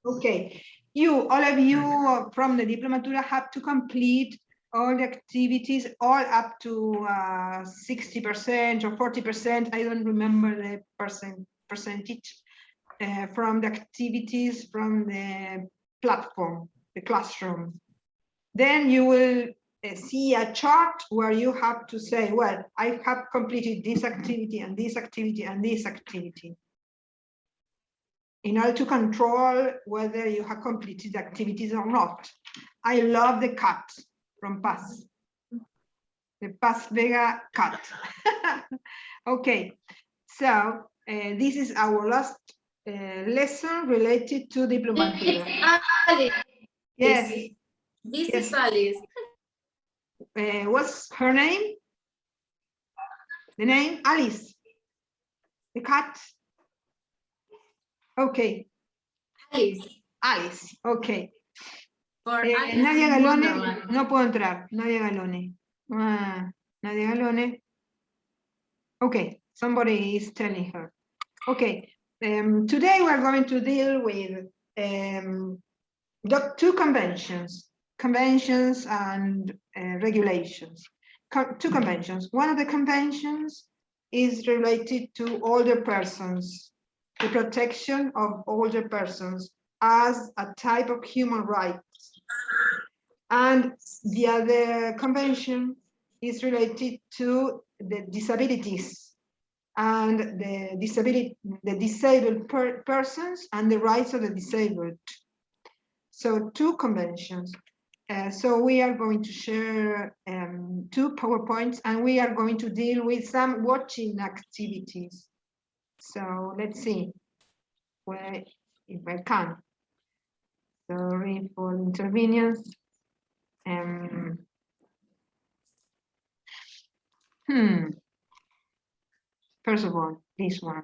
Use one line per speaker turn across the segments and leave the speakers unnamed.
Okay, all of you from the Diplomatura have to complete all the activities, all up to 60% or 40%. I don't remember the percentage from the activities from the platform, the classroom. Then you will see a chart where you have to say, well, I have completed this activity and this activity and this activity, in order to control whether you have completed activities or not. I love the cat from Paz, the Paz Vega cat. Okay, so this is our last lesson related to Diplomatura.
Alice.
Yes.
This
Yes.
is Alice.
What's her name? The name? Alice. The cat? Okay.
Alice.
Alice, okay.
For Alice
Nadia
in
Galone,
Wonderland.
no puedo entrar. Nadia Galone. Nadia Galone. Okay, somebody is telling her. Okay, today we're going to deal with two conventions and regulations. Two conventions. One of the conventions is related to older persons, the protection of older persons as a type of human rights. And the other convention is related to the disabilities and the disabled persons and the rights of the disabled. So two conventions. So we are going to share two PowerPoints, and we are going to deal with some watching activities. So let's see if I can. Sorry for inconvenience. First of all, this one.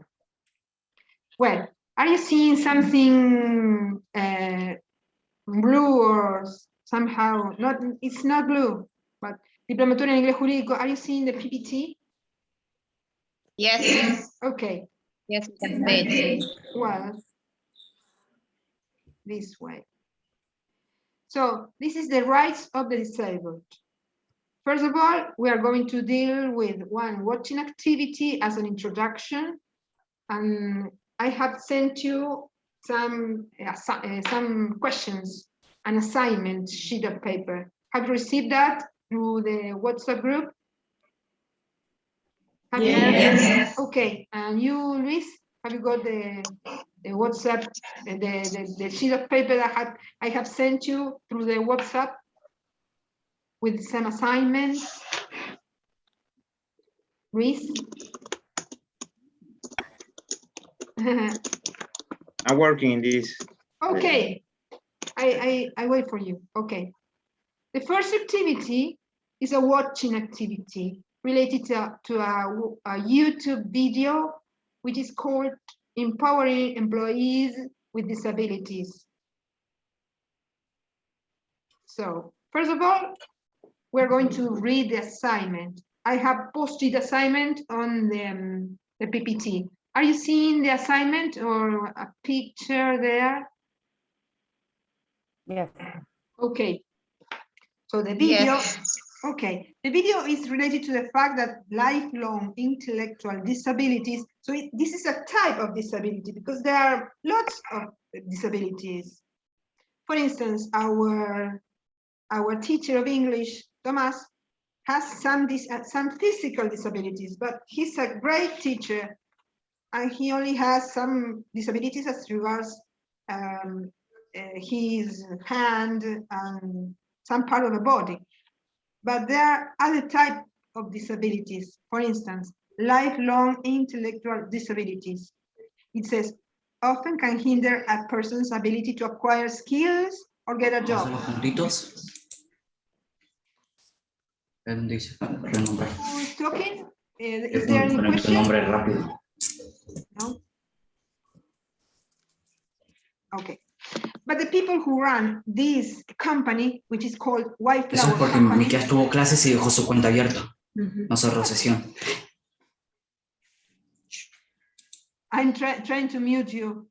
Well, are you seeing something blue or somehow not? It's not blue, but Diplomatura en Inglés Jurídico. Are you seeing the PPT?
Yes.
Okay.
Yes, we can see it.
Well, this way. So this is the rights of the disabled. First of all, we are going to deal with one watching activity as an introduction, and I have sent you some questions, an assignment sheet of paper. Have you received that through the WhatsApp group? Have
Yes.
you? Okay, and you, Luis, have you got the WhatsApp, the sheet of paper that I have sent you through the WhatsApp with some assignments? Luis?
I'm working in this.
Okay, I wait for you. Okay. The first activity is a watching activity related to a YouTube video, which is called Empowering Employees with Disabilities. So, first of all, we're going to read the assignment. I have posted the assignment on the PPT. Are you seeing the assignment or a picture there?
Yes.
Okay. So the video,
Yes.
okay. The video is related to the fact that lifelong intellectual disabilities, so this is a type of disability because there are lots of disabilities. For instance, our teacher of English, Thomas, has some physical disabilities, but he's a great teacher, and he only has some disabilities as regards his hand and some part of the body. But there are other types of disabilities. For instance, lifelong intellectual disabilities. It says, often can hinder a person's ability to acquire skills or get a job. Who is talking? Is there any question? No? Okay. But the people who run this company, which is called White
Eso es
Flower
porque
Company,
Miquel tuvo clases y dejó su cuenta abierta. No cerró sesión.
I'm trying to mute you.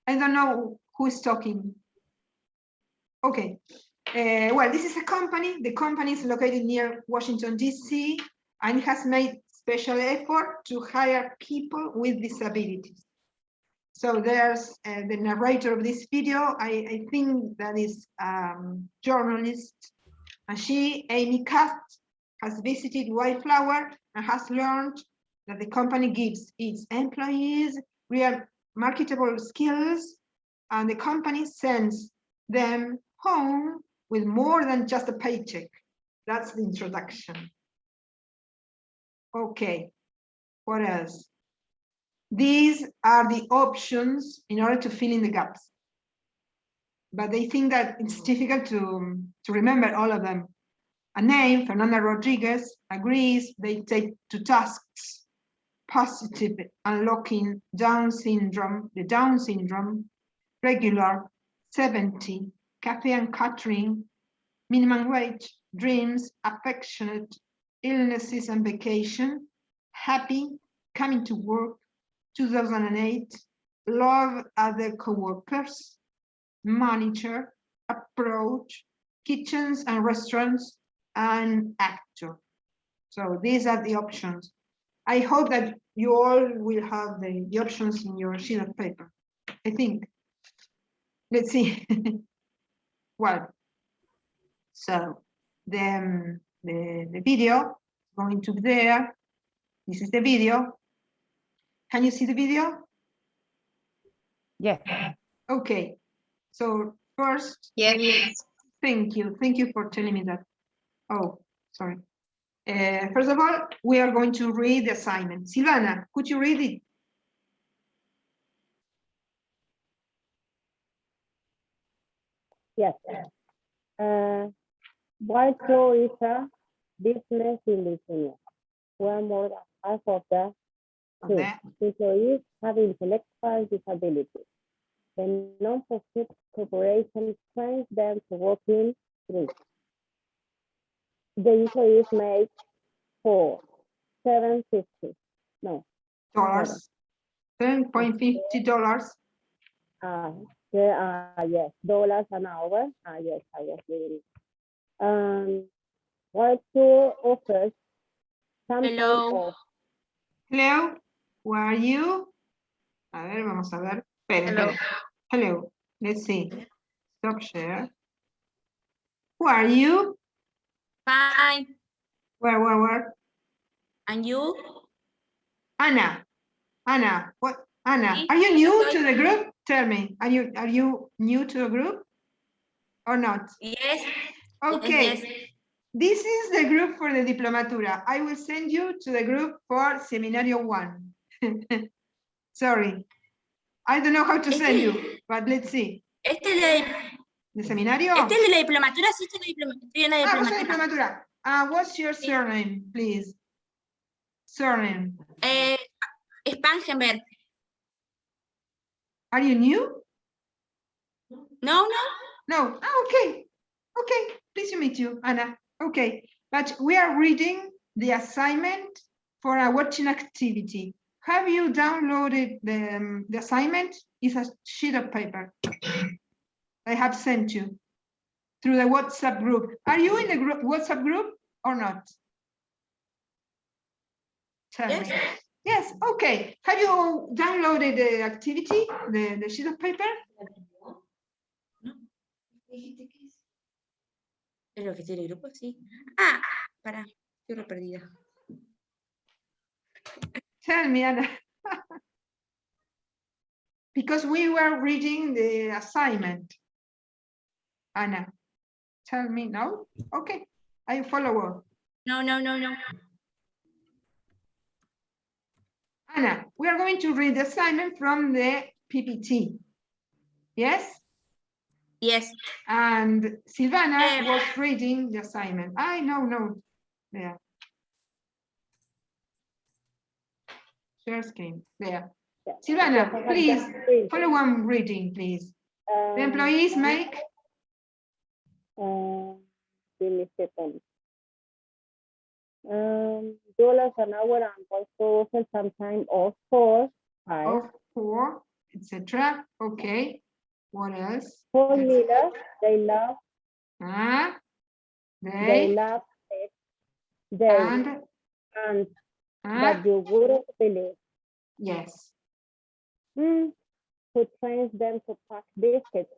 I don't know who is talking. Okay. Well, this is a company. The company is located near Washington, D.C., and it has made special effort to hire people with disabilities. So there's the narrator of this video. I think that is journalist, and she, Amy Katz, has visited Wildflower and has learned that the company gives its employees real marketable skills, and the company sends them home with more than just a paycheck. That's the introduction. Okay, what else? These are the options in order to fill in the gaps. But they think that it's difficult to remember all of them. A name, Fernanda Rodriguez, agrees. They take to tasks positive, unlocking Down syndrome, the Down syndrome, regular, 70, cafe and catering, minimum wage, dreams, affectionate, illnesses and vacation, happy, coming to work, 2008, love other coworkers, monitor, approach, kitchens and restaurants, and actor. So these are the options. I hope that you all will have the options in your sheet of paper, I think. Let's see. Well, so then the video going to be there. This is the video. Can you see the video?
Yes.
Okay. So first,
Yes.
thank you for telling me that. Oh, sorry. First of all, we are going to read the assignment. Silvana, could you read it?
Yes. Viso is a business in Lithuania, where more than half of the employees have intellectual disabilities. The non-profit corporation trains them to work in three. The employees make for $7.50. No.
Dollars. $7.50.
Yes, dollars an hour. Yes, I was reading it. Viso offers some
Hello.
kind of
Hello, who are you? A ver, vamos a ver. Esperen. Hello, let's see. Stop share. Who are you?
Fine.
Where?
And you?
Anna. Anna, what? Anna,
Sí,
are you new
soy.
to the group? Tell me, are you new to the group or not?
Yes.
Okay,
Yes.
this is the group for the Diplomatura. I will send you to the group for Seminario 1. Sorry, I don't know how to send you, but let's see.
Este es de,
¿De seminario?
este es de la diplomatura, sí, estoy en la
Ah, vos sos
diplomatura.
Diplomatura. What's your surname, please? Surname.
Spangenberg.
Are you new?
No.
No. Ah, okay. Okay. Pleased to meet you, Anna. Okay. But we are reading the assignment for a watching activity. Have you downloaded the assignment? It's a sheet of paper I have sent you through the WhatsApp group. Are you in the group, WhatsApp group or not? Tell
Yes.
me. Yes, okay. Have you downloaded the activity, the sheet of paper?
¿Es lo que tiene el grupo? Sí. Ah, para, estoy perdida.
Tell me, Anna. Because we were reading the assignment. Anna, tell me, no? Okay, I follow.
No.
Anna, we are going to read the assignment from the PPT. Yes?
Yes.
And Silvana was reading the assignment. No. There. Share screen. There. Silvana, please follow one reading, please. The employees make.
give me a second. Dollars an hour and also offer some time off for 5.
Of 4, etc. Okay. What else?
For Miller, they love
Ah,
they
they
love it. They
and
that you wouldn't believe.
yes.
Who trains them to pack biscuits?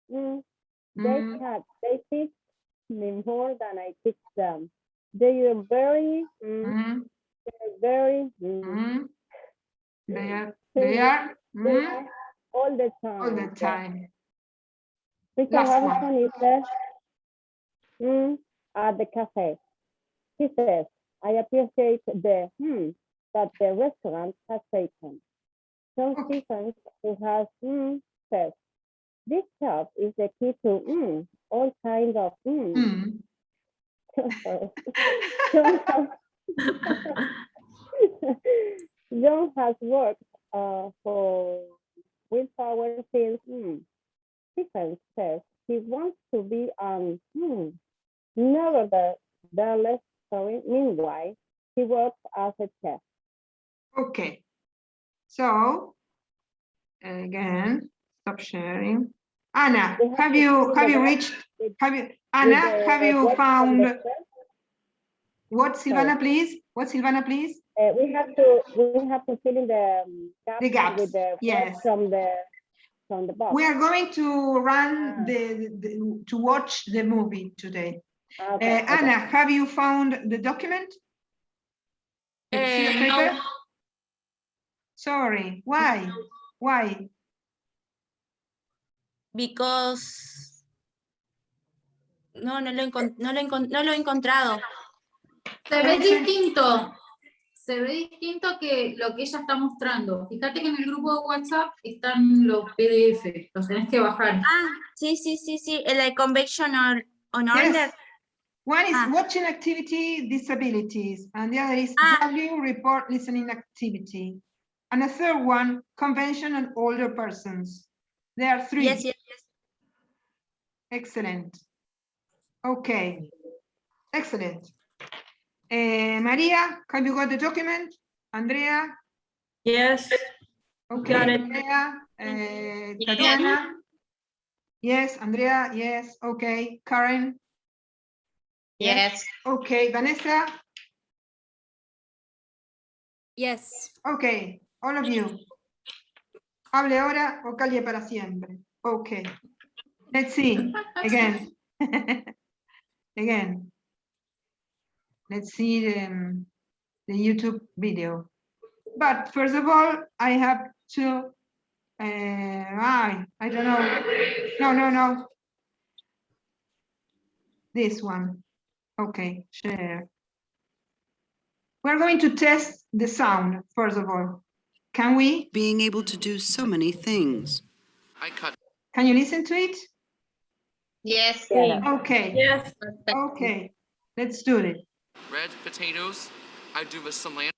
They
Mm,
teach me more than I teach them. They are very,
mm,
very,
mm. They are
all the time.
all the time.
Richard
Last one.
Robinson is there at the cafe. He says, I appreciate the that the restaurant has taken. John
Okay.
Stephens, who has says, this job is the key to all kinds of
Mm.
John has worked for Willpower since Stephens says he wants to be on nevertheless, meanwhile, he works as a chef.
Okay. So again, stop sharing. Anna, have you reached? Anna, have you found what, Silvana, please? What, Silvana, please?
We have to fill in the
gaps,
with the
yes.
from the box.
We are going to run to watch the movie today.
Okay,
Anna, have you found the document? The piece of paper?
No,
Sorry, why? Why?
because no lo he encontrado.
Se ve distinto. Se ve distinto que lo que ella está mostrando. Fíjate que en el grupo de WhatsApp están los PDF, los tenés que bajar.
Ah, sí, el convection on order.
Yes. One is watching activity disabilities, and the other is value report listening activity. And a third one, convention on older persons. There are three.
Yes.
Excellent. Okay. Excellent. Maria, have you got the document? Andrea?
Yes.
Okay,
Got it.
Andrea, Tatiana? Yes, Andrea, yes, okay. Karen?
Yes.
Okay, Vanessa?
Yes.
Okay, all of you. Hable ahora o calle para siempre. Okay. Let's see again. Again. Let's see the YouTube video. But first of all, I have to, I don't know. No. This one. Okay, share. We're going to test the sound, first of all. Can we?
Being able to do so many things.
Can you listen to it?
Yes.
Okay.
Yes.
Okay. Let's do it.
Red potatoes, I do with cilantro.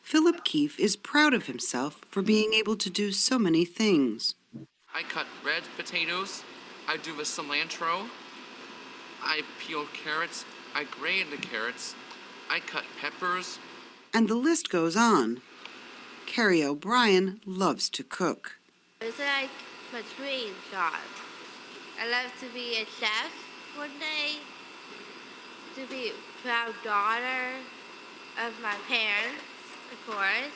Philip Keefe is proud of himself for being able to do so many things.
I cut red potatoes, I do with cilantro. I peel carrots, I grate the carrots. I cut peppers.
And the list goes on. Carrie O'Brien loves to cook.
It's like my dream job. I love to be a chef one day, to be a proud daughter of my parents, of course.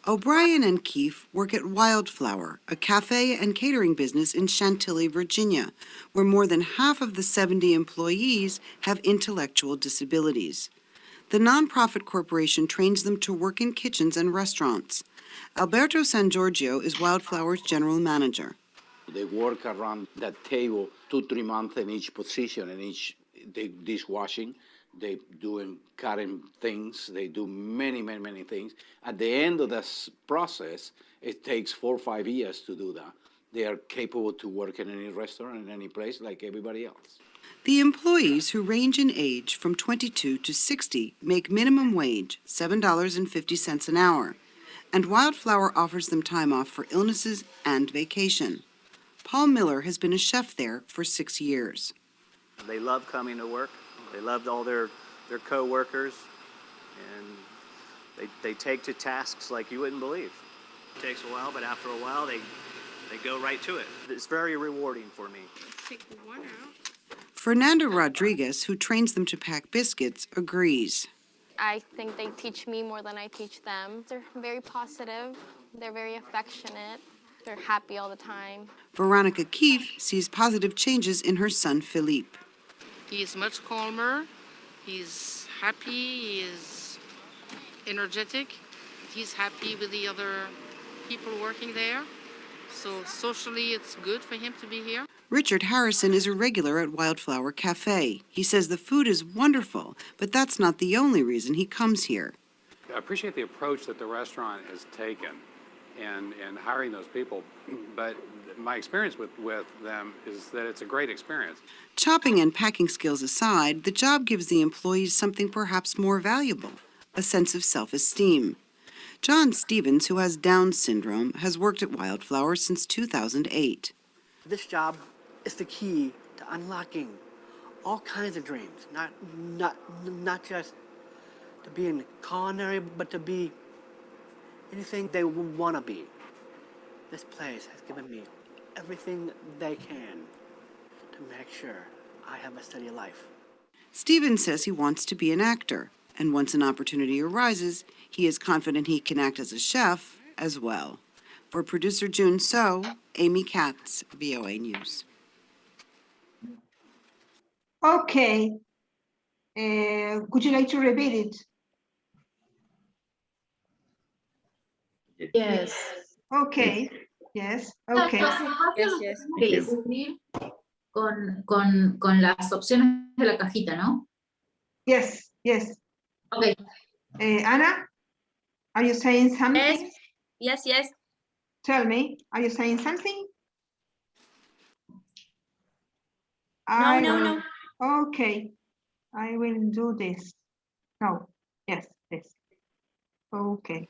O'Brien and Keefe work at Wildflower, a cafe and catering business in Chantilly, Virginia, where more than half of the 70 employees have intellectual disabilities. The nonprofit corporation trains them to work in kitchens and restaurants. Alberto San Giorgio is Wildflower's general manager.
They work around that table 2-3 months in each position, in each dishwashing. They doing cutting things. They do many things. At the end of this process, it takes 4 or 5 years to do that. They are capable to work in any restaurant, in any place, like everybody else.
The employees, who range in age from 22 to 60, make minimum wage, $7.50 an hour, and Wildflower offers them time off for illnesses and vacation. Paul Miller has been a chef there for 6 years.
They love coming to work. They loved all their co-workers, and they take to tasks like you wouldn't believe. It takes a while, but after a while, they go right to it. It's very rewarding for me.
Take one out.
Fernanda Rodriguez, who trains them to pack biscuits, agrees.
I think they teach me more than I teach them. They're very positive. They're very affectionate. They're happy all the time.
Veronica Keefe sees positive changes in her son, Philippe.
He is much calmer. He's happy. He is energetic. He's happy with the other people working there. So socially, it's good for him to be here.
Richard Harrison is a regular at Wildflower Cafe. He says the food is wonderful, but that's not the only reason he comes here.
I appreciate the approach that the restaurant has taken in hiring those people, but my experience with them is that it's a great experience.
Chopping and packing skills aside, the job gives the employees something perhaps more valuable, a sense of self-esteem. John Stevens, who has Down syndrome, has worked at Wildflower since 2008.
This job is the key to unlocking all kinds of dreams, not just to be in culinary, but to be anything they want to be. This place has given me everything they can to make sure I have a steady life.
Stevens says he wants to be an actor, and once an opportunity arises, he is confident he can act as a chef as well. For producer June So, Amy Katz, VOA News.
Okay. Would you like to repeat it?
Yes.
Okay. Yes. Okay.
Los espacios
Yes,
los
yes.
tenemos que cubrir con las opciones de la cajita, ¿no?
Yes. Yes.
Okay.
Anna, are you saying something?
Yes.
Tell me, are you saying something?
No.
Okay, I will do this. No, yes, this. Okay.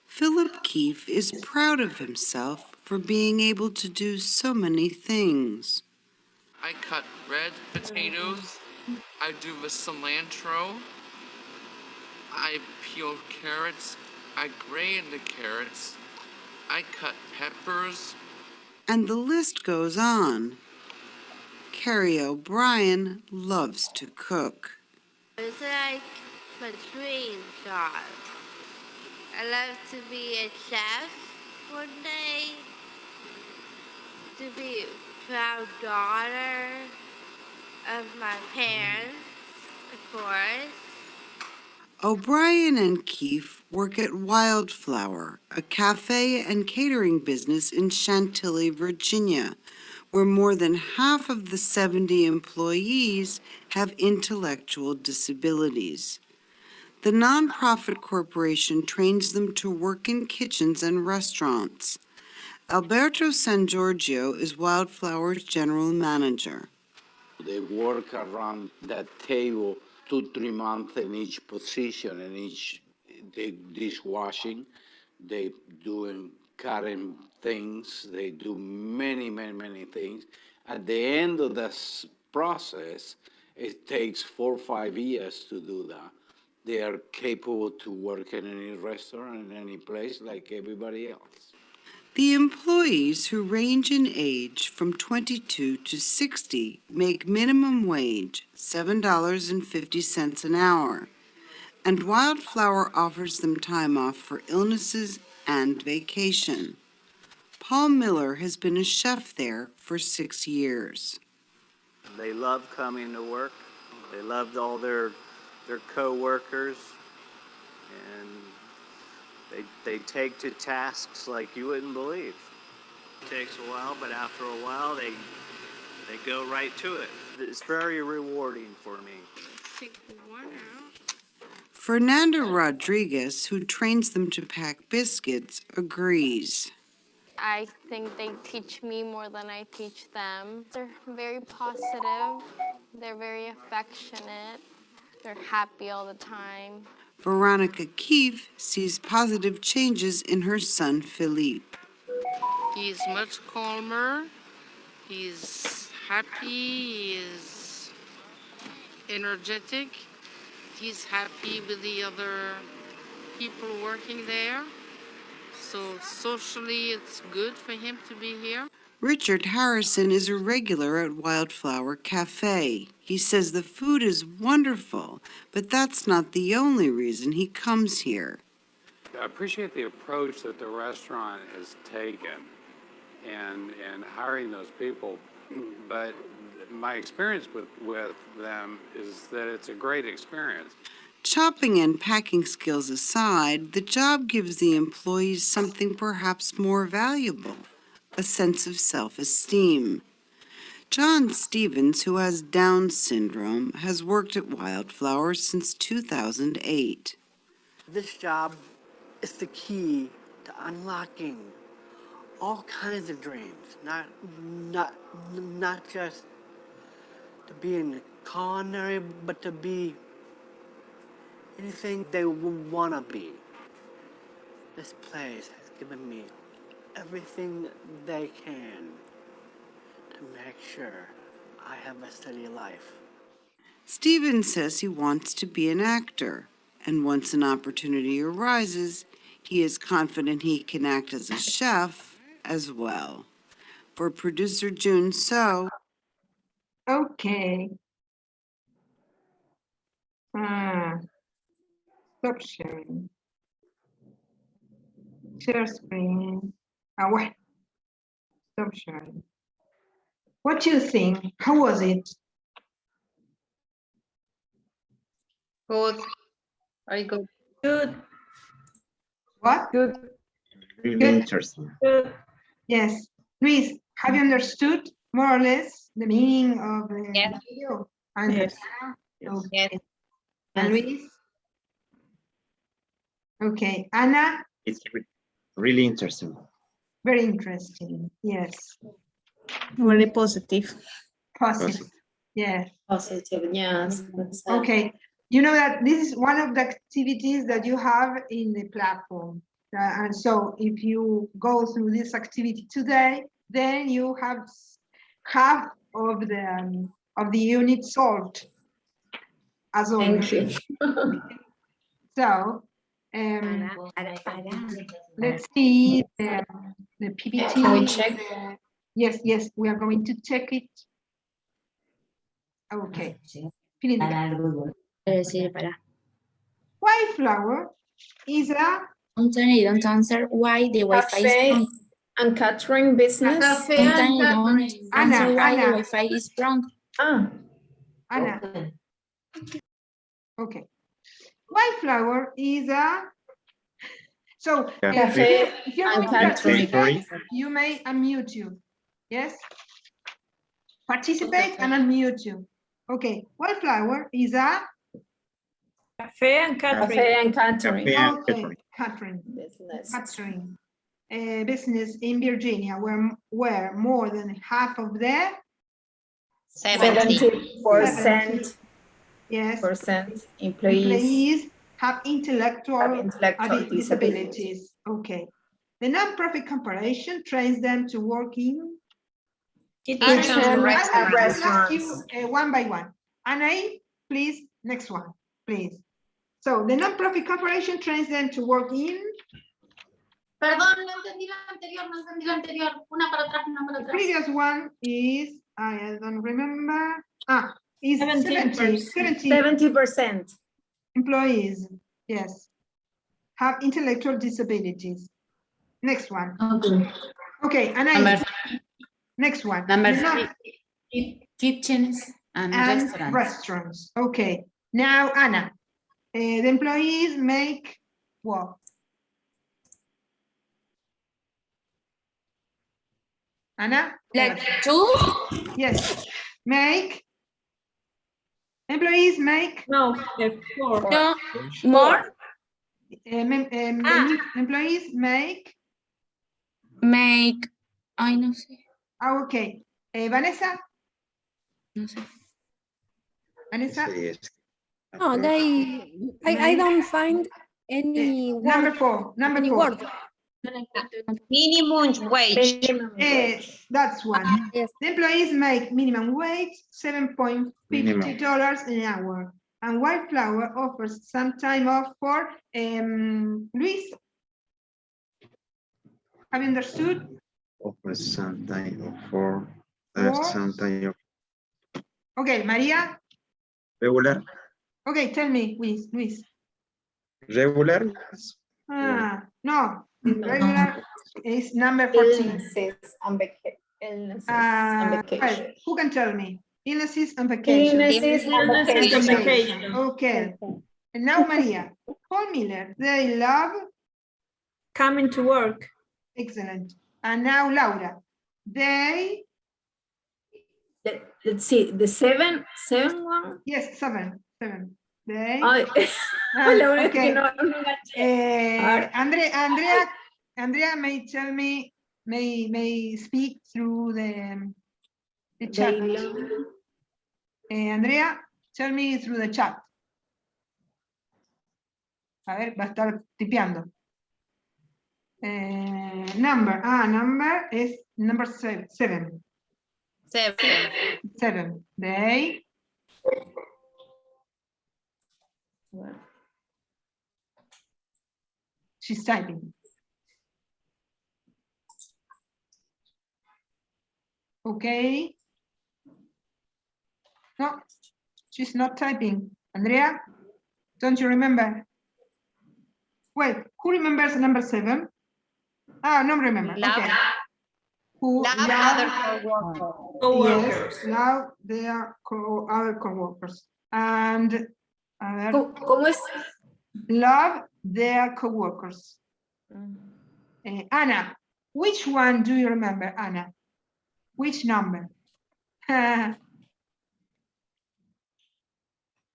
Philip Keefe is proud of himself for being able to do so many things.
I cut red potatoes. I do the cilantro. I peel carrots. I grate the carrots. I cut peppers.
And the list goes on. Carrie O'Brien loves to cook.
It's like my dream job. I love to be a chef one day, to be a proud daughter of my parents, of course.
O'Brien and Keefe work at Wildflower, a cafe and catering business in Chantilly, Virginia, where more than half of the 70 employees have intellectual disabilities. The nonprofit corporation trains them to work in kitchens and restaurants. Alberto San Giorgio is Wildflower's general manager.
They work around that table 2-3 months in each position, and they dishwashing, they doing cutting things, they do many things. At the end of this process, it takes 4 or 5 years to do that. They are capable to work in any restaurant, in any place, like everybody else.
The employees, who range in age from 22 to 60, make minimum wage, $7.50 an hour, and Wildflower offers them time off for illnesses and vacation. Paul Miller has been a chef there for 6 years.
They love coming to work. They loved all their co-workers, and they take to tasks like you wouldn't believe. It takes a while, but after a while, they go right to it. It's very rewarding for me.
Take one out.
Fernanda Rodriguez, who trains them to pack biscuits, agrees.
I think they teach me more than I teach them. They're very positive. They're very affectionate. They're happy all the time.
Veronica Keefe sees positive changes in her son, Philippe.
He's much calmer. He's happy. He is energetic. He's happy with the other people working there. So socially, it's good for him to be here.
Richard Harrison is a regular at Wildflower Cafe. He says the food is wonderful, but that's not the only reason he comes here.
I appreciate the approach that the restaurant has taken and hiring those people, but my experience with them is that it's a great experience.
Chopping and packing skills aside, the job gives the employees something perhaps more valuable, a sense of self-esteem. John Stevens, who has Down syndrome, has worked at Wildflower since 2008.
This job is the key to unlocking all kinds of dreams, not just to be in culinary, but to be anything they want to be. This place has given me everything they can to make sure I have a steady life.
Stevens says he wants to be an actor, and once an opportunity arises, he is confident he can act as a chef as well. For producer June So.
Okay. Stop sharing. Share screen. Wait. Stop sharing. What do you think? How was it?
Good. Very good.
Good.
What?
Good.
Really
Good.
interesting.
Good. Yes. Luis, have you understood more or less the meaning of the video? And
Yes.
Okay. And Luis? Okay. Anna?
It's really interesting.
Very interesting. Yes.
Very positive.
Positive. Yes.
Positive, yes.
Okay. You know that this is one of the activities that you have in the platform. And so if you go through this activity today, then you have half of the unit solved. As always.
Thank you.
So let's see the PPT.
Can we check?
Yes, we are going to check it. Okay. Wildflower is a
Don't answer why the Wi-Fi is
Cafe
wrong.
and catering business.
Cafe
Don't answer why the
Anna.
Wi-Fi is wrong.
Anna. Okay. Wildflower is a
Cafe
if you're
and
going to
catering.
participate, you may unmute you. Yes? Participate and unmute you. Okay. Wildflower is a
Cafe and catering.
Cafe and
okay,
catering.
catering.
Business.
Catering. A business in Virginia where more than half of the
70%
yes
employees
have intellectual
disabilities.
Okay. The non-profit corporation trains them to work in
Kitchen and
I will ask you
restaurants.
one by one. Anna, please, next one, please. So the non-profit corporation trains them to work in.
Perdón, no entendí la anterior. Una para atrás, una para
The
atrás.
previous one is, I don't remember. Is 70 employees, yes, have intellectual disabilities. Next one. Okay, Anna. Next one.
Kitchens and
restaurants. Okay. Now, Anna, the employees make what? Anna?
Like two?
Yes. Make. Employees make?
No, four.
No, more?
Employees make?
Make, ay, no sé.
Okay. Vanessa?
No sé.
Vanessa?
No, I don't find any
Number four.
word.
Minimum wage.
That's one.
Yes.
The employees make minimum wage, $7.50 an hour. And Wildflower offers some time off for Luis. Have you understood?
Of something of for
Or-
something of
Okay, Maria.
regular.
Okay, tell me, Luis.
Regular.
No, irregular is number 14. Well, who can tell me? Illnesses and vacation.
Illnesses and vacation.
Okay. And now Maria, Paul Miller, they love
Coming to work.
excellent. And now Laura, they
Let's see, the seven one.
yes, seven. They
Ay, la verdad es que
okay.
no enganché.
Andrea may tell me, may speak through the chat. Andrea, tell me through the chat. A ver, va a estar tipeando. Number is number 7. 7. They. She's typing. Okay. No, she's not typing. Andrea, don't you remember? Well, who remembers number 7? No remember. Okay. Who love other co-workers. Yes, love their other co-workers. And
¿Cómo es?
love their co-workers. Anna, which one do you remember, Anna? Which number? Tell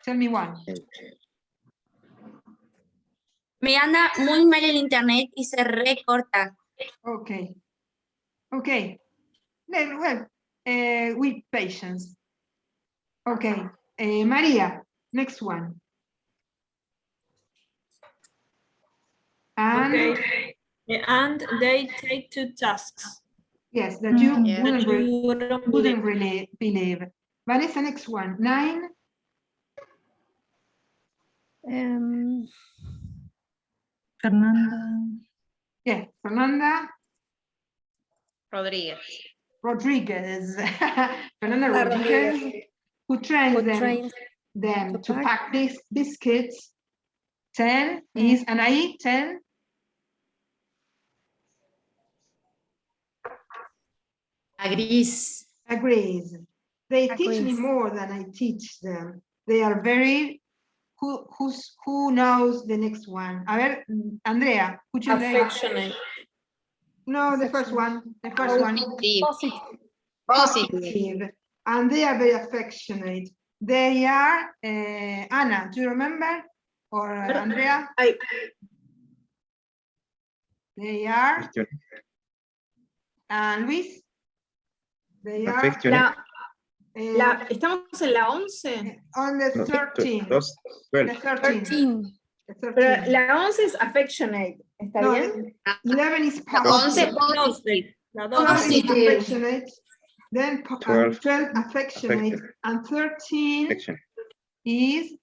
me one.
Me anda muy mal el internet y se recorta.
Okay. Okay. Well, with patience. Okay. Maria, next one. And,
Okay. And they take 2 tasks.
Yes, that you wouldn't really believe. Vanessa, next one. 9.
Fernanda.
Yeah, Fernanda
Rodríguez.
Fernanda Rodriguez, who trains them to pack these biscuits. 10 is Anaí, 10.
Agrees.
They teach me more than I teach them. They are very, who knows the next one? A ver, Andrea, could you
Affectionate.
No, the first one. Positive. And they are very affectionate. They are, Anna, do you remember? Or Andrea? They are, Luis? They are,
estamos en la 11.
On the 13. The 13.
Pero la 11 es affectionate. ¿Está bien?
11 is positive. 11 is affectionate. Then 12 affectionate. And 13 is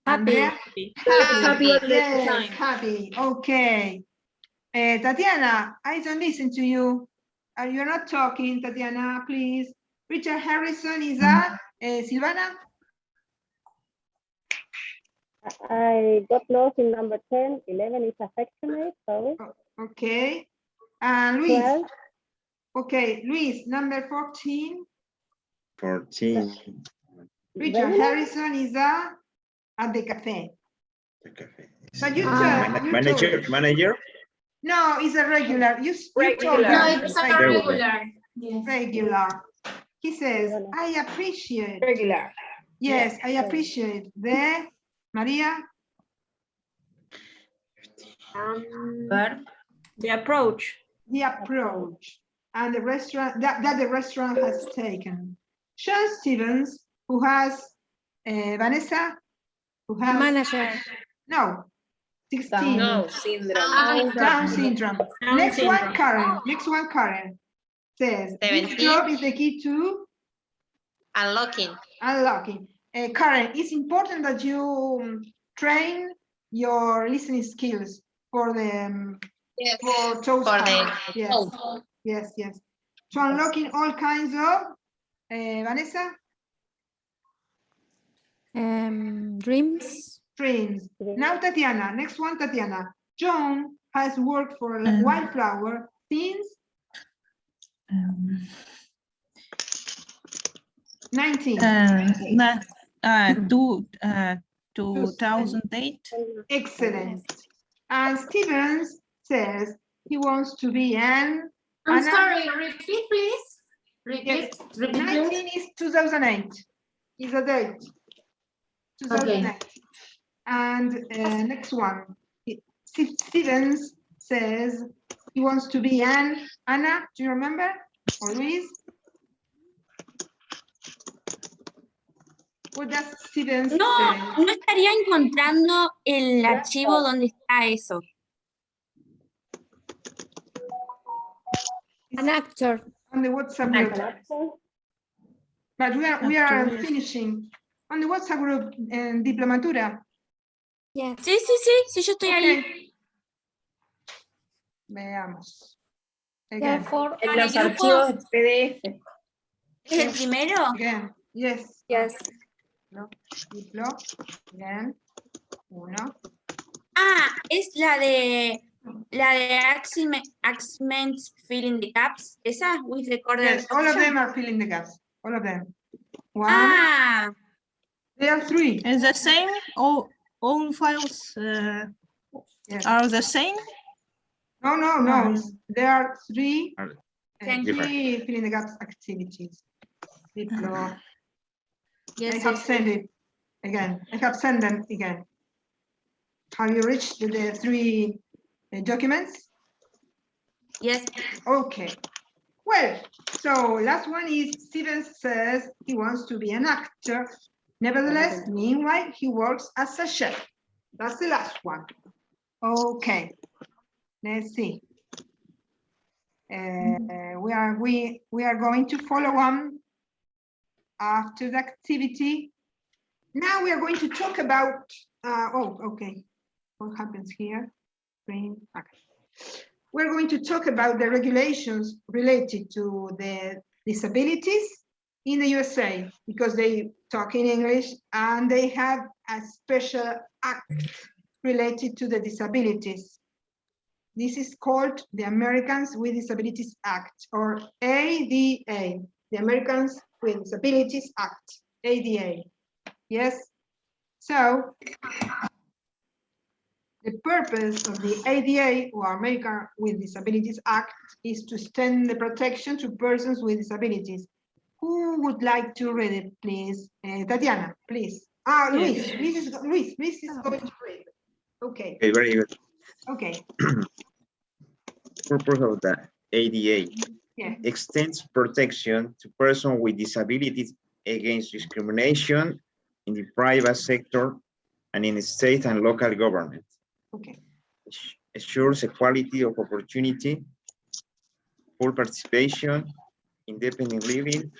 happy. Happy all the time.
Happy. Okay. Tatiana, I don't listen to you. You're not talking, Tatiana, please. Richard Harrison is Silvana?
I got lost in number 10. 11 is affectionate, sorry.
Okay. And Luis.
12.
Okay, Luis, number 14.
14.
Richard Harrison is at the cafe. But you
Manager?
No, it's a regular. You
Regular.
told
No,
us.
it's a regular. Yes.
Regular. He says, I appreciate.
Regular.
Yes, I appreciate the Maria.
The approach.
The approach and the restaurant that the restaurant has taken. Sean Stevens, who has Vanessa, who has
Manager.
No, 16.
Down syndrome.
Down syndrome. Next one, Karen. Next one, Karen says,
17.
This job is the key to
Unlocking.
Karen, it's important that you train your listening skills for the
Yes.
For those
For the
tasks. Yes. Yes, yes. So unlocking all kinds of, Vanessa?
Dreams.
Dreams. Now Tatiana, next one, Tatiana. John has worked for Wildflower since
2008.
Excellent. And Stevens says he wants to be an...
I'm sorry, repeat, please.
Yes,
Repeat,
19 is 2008. Is a date. 2008. And next one. Stevens says he wants to be an... Anna, do you remember? Or Luis? What does Stevens say?
No estaría encontrando el archivo donde está eso.
An actor.
On the WhatsApp group. But we are finishing. On the WhatsApp group en Diplomatura.
Sí, yo estoy ahí.
Veamos.
Therefore,
en los archivos
PDF.
¿Es el primero?
Again. Yes.
Yes.
Diplo. Again. Uno.
Ah, es la de Axments filling the gaps. ¿Esa? With recorded.
Yes, all of them are filling the gaps. All of them. One.
Ah.
There are three.
Is the same? All files are the same?
No. There are three
Different.
filling the gaps activities. Diplo.
Yes,
I have sent it again. I have sent them again. Have you reached the three documents?
Yes.
Okay. Well, so last one is Stevens says he wants to be an actor. Nevertheless, meanwhile, he works as a chef. That's the last one. Okay. Let's see. We are going to follow on after the activity. Now we are going to talk about, okay. What happens here? Okay. We're going to talk about the regulations related to the disabilities in the USA, because they talk in English and they have a special act related to the disabilities. This is called the Americans with Disabilities Act, or A.D.A, the Americans with Disabilities Act, A.D.A. Yes? So, the purpose of the A.D.A, or American with Disabilities Act, is to extend the protection to persons with disabilities. Who would like to read it, please? Tatiana, please. Luis. Luis is going to read. Okay.
Okay, very good.
Okay.
Purpose of the ADA
extends
protection to persons with disabilities against discrimination in the private sector and in state and local government.
Okay.
Assures equality of opportunity, full participation, independent living,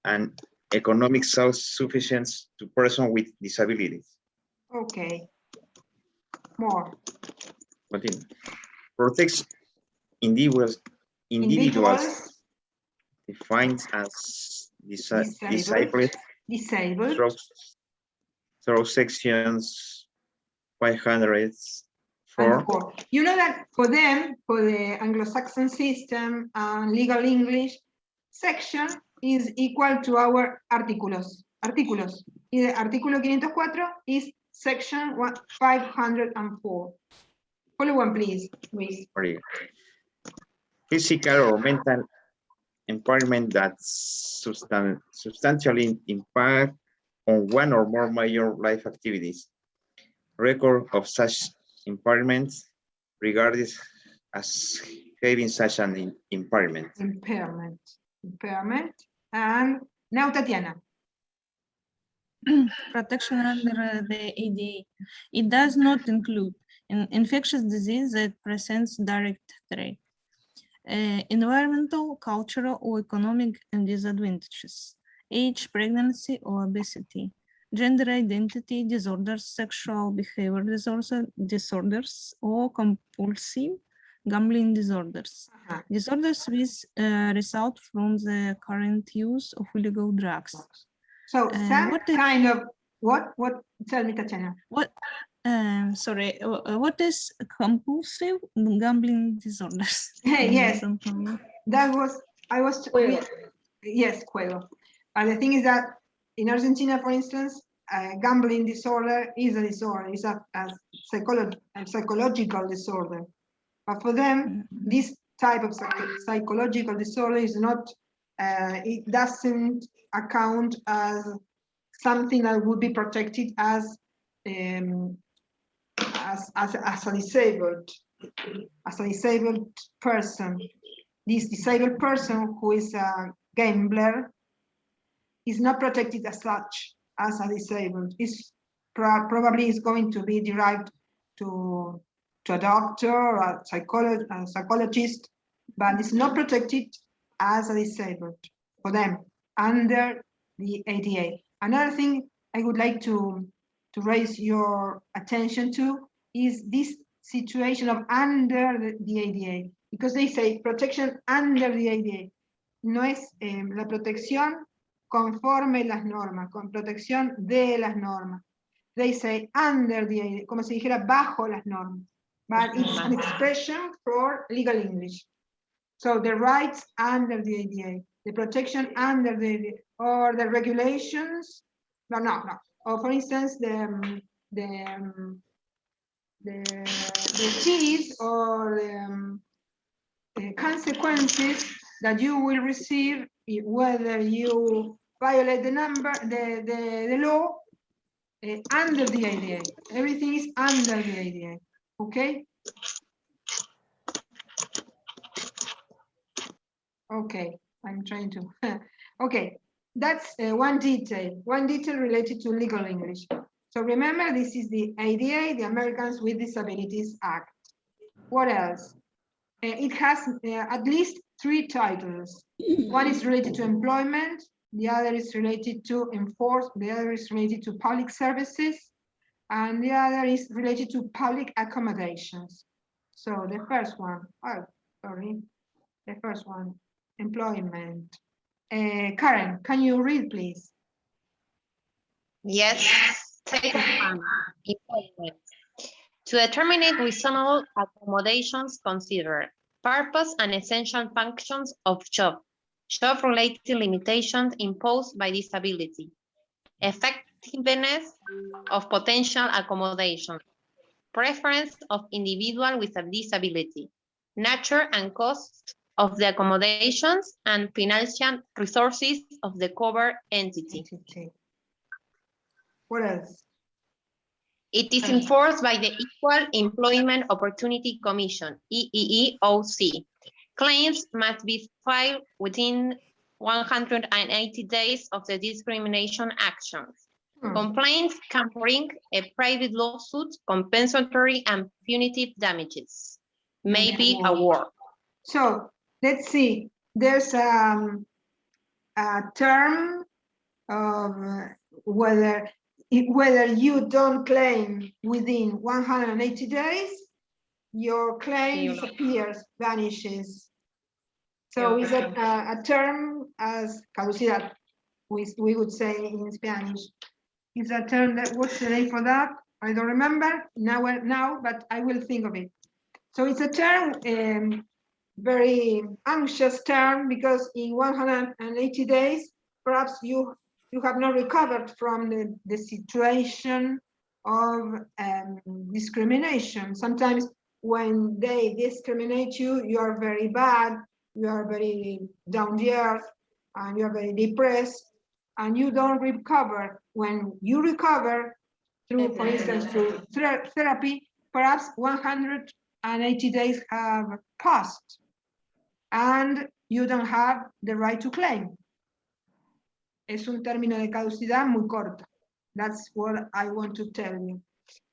and economic self-sufficiency to persons with disabilities.
Okay. More.
Continue. Protects individuals defined as disabled through sections 504.
You know that for them, for the Anglo-Saxon system and legal English, section is equal to our artículos. Y the artículo 504 is section 504. Follow one, please, Luis.
Physical or mental impairment that substantially impact on one or more major life activities. Record of such impairments regarded as having such an impairment.
Impairment. And now Tatiana.
Protection under the ADA. It does not include an infectious disease that presents direct threat, environmental, cultural, or economic disadvantages, age, pregnancy, or obesity, gender identity disorders, sexual behavior disorders, or compulsive gambling disorders. Disorders which result from the current use of illegal drugs.
So some
what is,
kind of what? Tell me, Tatiana.
What? Sorry. What is compulsive gambling disorders?
Yes,
Don't know.
that was yes, juego. And the thing is that in Argentina, for instance, gambling disorder is a disorder. It's a psychological disorder. But for them, this type of psychological disorder is not. It doesn't account as something that would be protected as a disabled person. This disabled person who is a gambler is not protected as such as a disabled. It's probably is going to be derived to a doctor or a psychologist, but it's not protected as a disabled for them under the A.D.A. Another thing I would like to raise your attention to is this situation of under the A.D.A. because they say protection under the A.D.A. No es la protección conforme las normas, con protección de las normas. They say under the A.D.A., como si dijera bajo las normas, but it's an expression for legal English. So the rights under the A.D.A., the protection under the A.D.A., or the regulations, no. Or for instance, the fees or the consequences that you will receive whether you violate the law under the A.D.A. Everything is under the A.D.A. Okay? Okay, I'm trying to. Okay, that's one detail related to legal English. So remember, this is the A.D.A., the Americans with Disabilities Act. What else? It has at least 3 titles. One is related to employment, the other is related to the other is related to public services, and the other is related to public accommodations. So the first one, the first one, employment. Karen, can you read, please?
Yes, take one, employment. To determine reasonable accommodations, consider purpose and essential functions of job-related limitations imposed by disability, effectiveness of potential accommodation, preference of individual with a disability, nature and cost of the accommodations, and financial resources of the covered entity.
What else?
It is enforced by the Equal Employment Opportunity Commission, EEOC. Claims must be filed within 180 days of the discrimination actions. Complaints can bring a private lawsuit, compensatory and punitive damages, maybe award.
So let's see, there's a term of whether you don't claim within 180 days, your claim disappears, vanishes. So it's a term as caducidad, we would say in Spanish. It's a term that, what's the name for that? I don't remember now, but I will think of it. So it's a term, very anxious term, because in 180 days, perhaps you have not recovered from the situation of discrimination. Sometimes when they discriminate you, you are very bad, you are very down the earth, and you are very depressed, and you don't recover. When you recover through, for instance, through therapy, perhaps 180 days have passed, and you don't have the right to claim. Es un término de caducidad muy corto. That's what I want to tell you.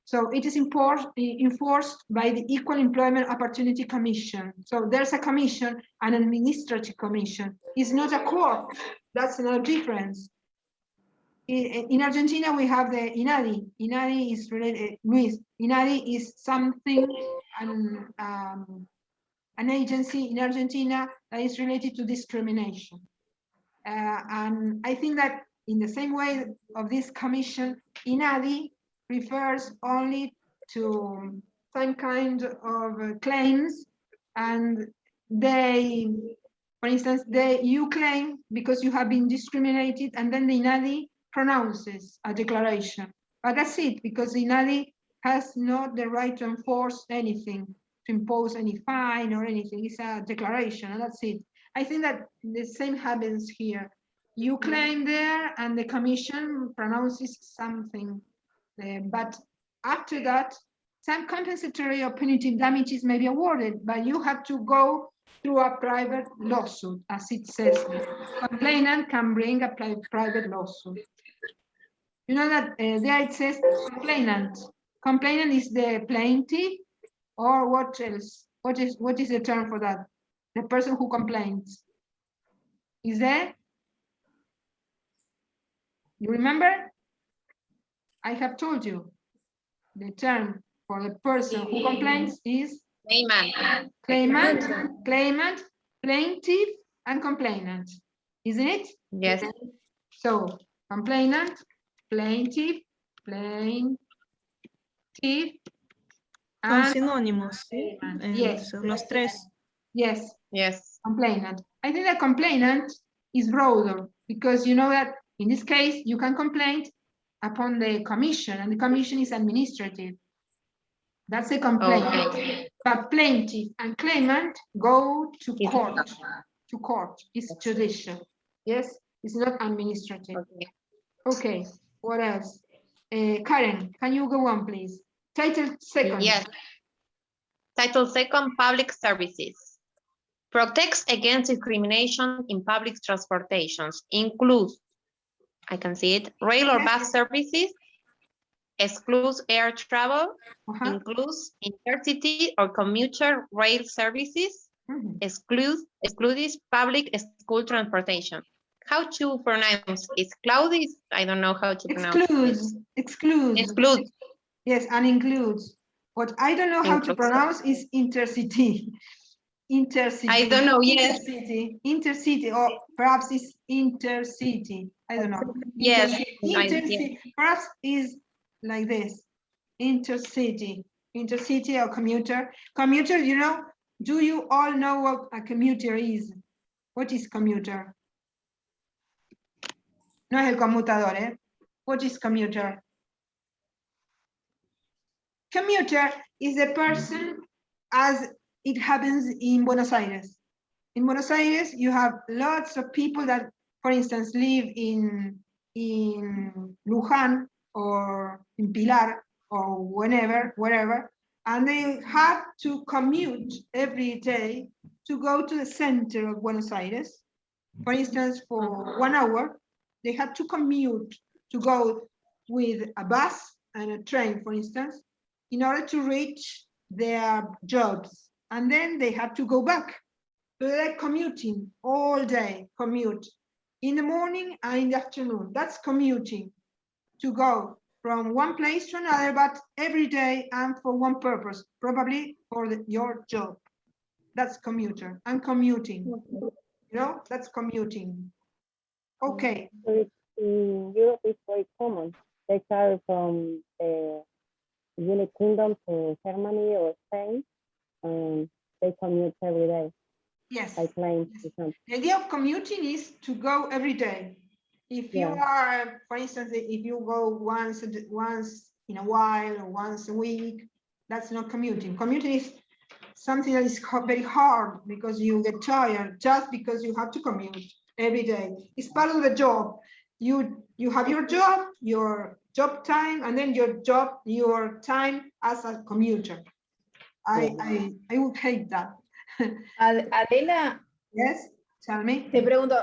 So it is enforced by the Equal Employment Opportunity Commission. So there's a commission, an administrative commission. It's not a court. That's another difference. In Argentina, we have the INADI. INADI is related, Luis. INADI is something, an agency in Argentina that is related to discrimination. And I think that in the same way of this commission, INADI refers only to some kind of claims, and they, for instance, you claim because you have been discriminated, and then the INADI pronounces a declaration. But that's it, because the INADI has not the right to enforce anything, to impose any fine or anything. It's a declaration, and that's it. I think that the same happens here. You claim there, and the commission pronounces something. But after that, some compensatory or punitive damages may be awarded, but you have to go through a private lawsuit, as it says. Complainant can bring a private lawsuit. You know that there it says complainant. Complainant is the plaintiff, or what else? What is the term for that? The person who complains. Is there? You remember? I have told you the term for the person who complains is claimant, plaintiff, and complainant. Isn't it?
Yes.
So complainant, plaintiff, and
Son sinónimos, ¿sí?
Yes.
Los tres.
Yes.
Yes.
Complainant. I think that complainant is broader, because you know that in this case you can complain upon the commission, and the commission is administrative. That's a complaint. Okay. But plaintiff and claimant go to court. To court. It's judicial. Yes, it's not administrative. Okay. What else? Karen, can you go on, please? Title second.
Yes. Title second, public services. Protects against discrimination in public transportations. Includes, I can see it, rail or bus services, excludes air travel, includes intercity or commuter rail services, excludes public school transportation. How to pronounce it? Claudius? I don't know how to pronounce it.
Excludes. Yes, and includes. What I don't know how to pronounce is intercity. Intercity.
I don't know, yes.
Intercity, or perhaps it's intercity. I don't know.
Yes.
Intercity. Perhaps is like this. Intercity. Intercity or commuter. Commuter, you know, do you all know what a commuter is? What is commuter? No es el conmutador, eh? What is commuter? Commuter is a person as it happens in Buenos Aires. In Buenos Aires, you have lots of people that, for instance, live in Luján or in Pilar or wherever, and they have to commute every day to go to the center of Buenos Aires. For instance, for 1 hour, they have to commute to go with a bus and a train, for instance, in order to reach their jobs. And then they have to go back. So they're commuting all day, commute in the morning and in the afternoon. That's commuting, to go from one place to another, but every day and for one purpose, probably for your job. That's commuter and commuting. You know, that's commuting. Okay.
So in Europe, it's very common. They travel from the United Kingdom to Germany or Spain, and they commute every day.
Yes.
By plane.
The idea of commuting is to go every day. If you are, for instance, if you go once in a while or once a week, that's not commuting. Commuting is something that is very hard because you get tired just because you have to commute every day. It's part of the job. You have your job time, and then your time as a commuter. I would hate that.
Adela.
Yes, tell me.
Te pregunto,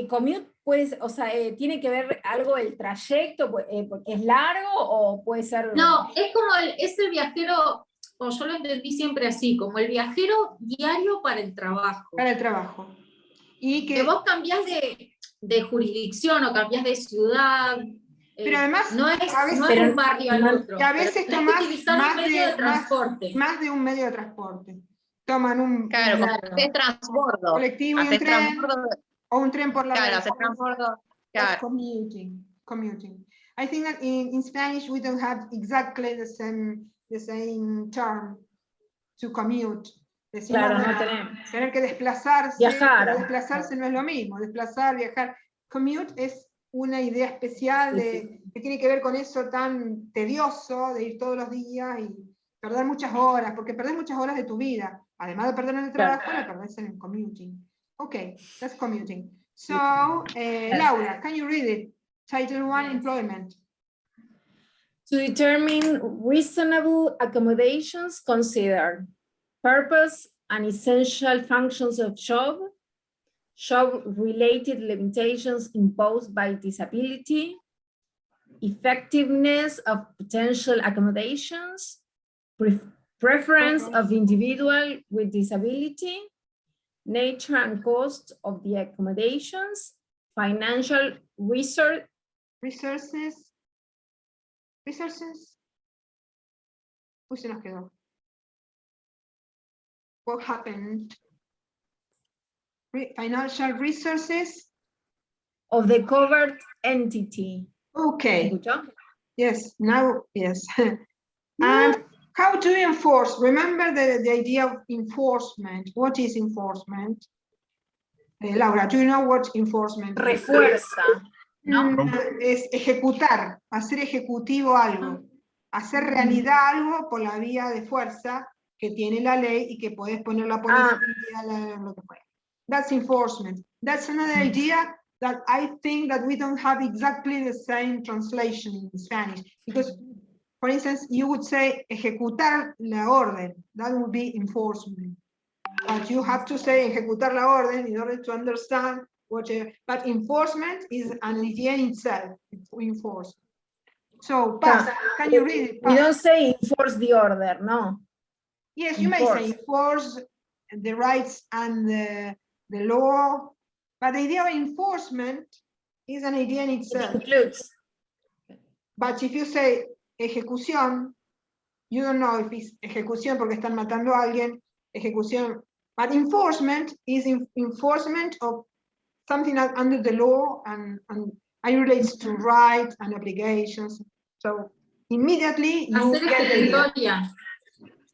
¿commute pues, o sea, tiene que ver algo el trayecto, porque es largo o puede ser?
No, es como es el viajero, o yo lo entendí siempre así, como el viajero diario para el trabajo.
Para el trabajo. Y
que vos cambiás de jurisdicción o cambiás de ciudad.
Pero además,
no es un barrio al otro.
Que a veces
tomás más de un medio de transporte.
Más de un medio de transporte. toman un
Claro, como hacer transbordo.
colectivo y un
Hacer
tren,
transbordo.
o un tren por la
Claro,
red.
hacer transbordo.
That's
Claro.
commuting. I think that in Spanish we don't have exactly the same term to commute. Decimos,
Claro, no
bueno,
tenemos.
tener que desplazarse,
Viajar.
pero desplazarse no es lo mismo. Desplazar, viajar. Commute es una idea especial que tiene que ver con eso tan tedioso de ir todos los días y perder muchas horas, porque perdés muchas horas de tu vida. Además de perder en el trabajo, la perdés en el commuting. Okay, that's commuting. So, Laura, can you read it? Title 1, employment.
To determine reasonable accommodations, consider purpose and essential functions of job-related limitations imposed by disability, effectiveness of potential accommodations, preference of individual with disability, nature and cost of the accommodations, financial resources.
Uy, se nos quedó. What happened? Financial resources
of the covered entity.
Okay. Yes, now, yes. And how to enforce? Remember the idea of enforcement. What is enforcement? Laura, do you know what enforcement is?
Refuerza, ¿no?
Es ejecutar, hacer ejecutivo algo, hacer realidad algo por la vía de fuerza que tiene la ley y que puedes poner la policía, lo que fuera. That's enforcement. That's another idea that I think that we don't have exactly the same translation in Spanish. Because, for instance, you would say ejecutar la orden. That would be enforcement. But you have to say ejecutar la orden in order to understand what. But enforcement is an idea in itself. Enforce. So, Paz, can you read it? Paz?
We don't say enforce the order, no.
Yes, you may say enforce the rights and the law, but the idea of enforcement is an idea in itself.
It includes.
But if you say ejecución, you don't know if it's ejecución porque están matando a alguien, ejecución. But enforcement is enforcement of something under the law and it relates to rights and obligations. So immediately you
hacer
get the idea.
ejecutoria.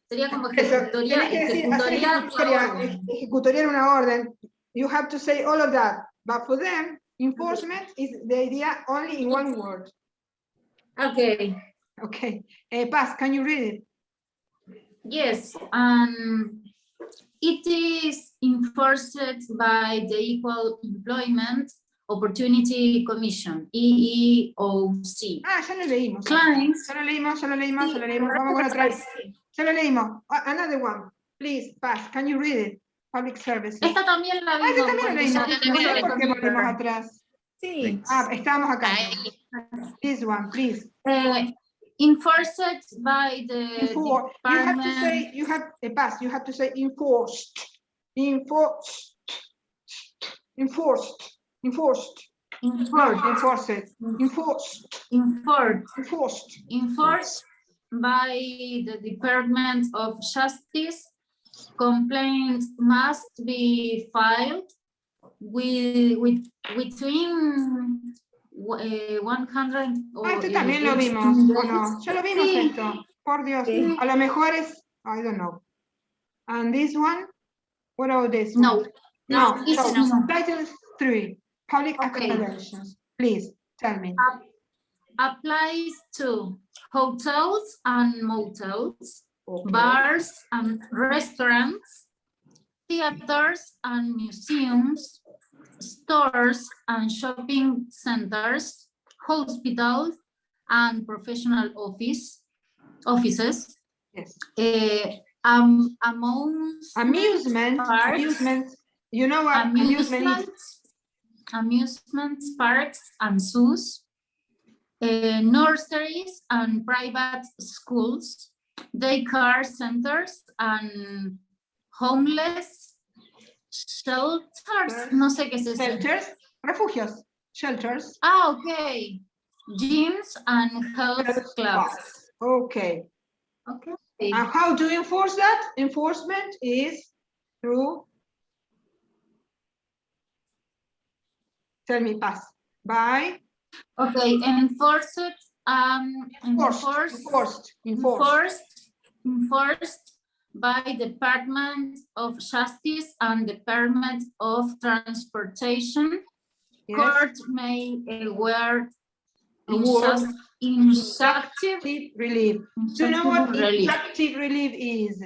Sería como
Tenés que decir, hacer ejecutoriar una orden. You have to say all of that. But for them, enforcement is the idea only in one word.
Okay.
Okay. Paz, can you read it?
Yes. It is enforced by the Equal Employment Opportunity Commission, EEOC.
Ah, ya lo leímos.
Clients.
Ya lo leímos. Vamos con otra vez. Ya lo leímos. Another one. Please, Paz, can you read it? Public services.
Esta también la vimos.
Esta también la leímos. No sé por qué volvimos atrás.
Sí.
Estábamos acá. This one, please.
Enforced by the
department. You have to say, you have to say enforced. Enforced
by the Department of Justice. Complaints must be filed between 100
esto también lo vimos, ¿o no? Ya lo vimos esto. Por Dios. A lo mejor es, I don't know. And this one? What about this one? No. So, title 3, public accommodations. Please, tell me.
Applies to hotels and motels, bars and restaurants, theaters and museums, stores and shopping centers, hospitals and professional offices.
Yes.
Amusements.
You know what amusement is?
Amusements, parks and zoos, nurseries and private schools, daycare centers and homeless shelters. No sé qué es eso.
Shelters, refugios, shelters.
Okay. Gyms and health clubs.
Okay. And how do you enforce that? Enforcement is through, tell me, pass, by?
Okay, enforced by Department of Justice and Department of Transportation.
Yes.
Court may award
injunctive relief. Do you know what
relief.
injunctive relief is?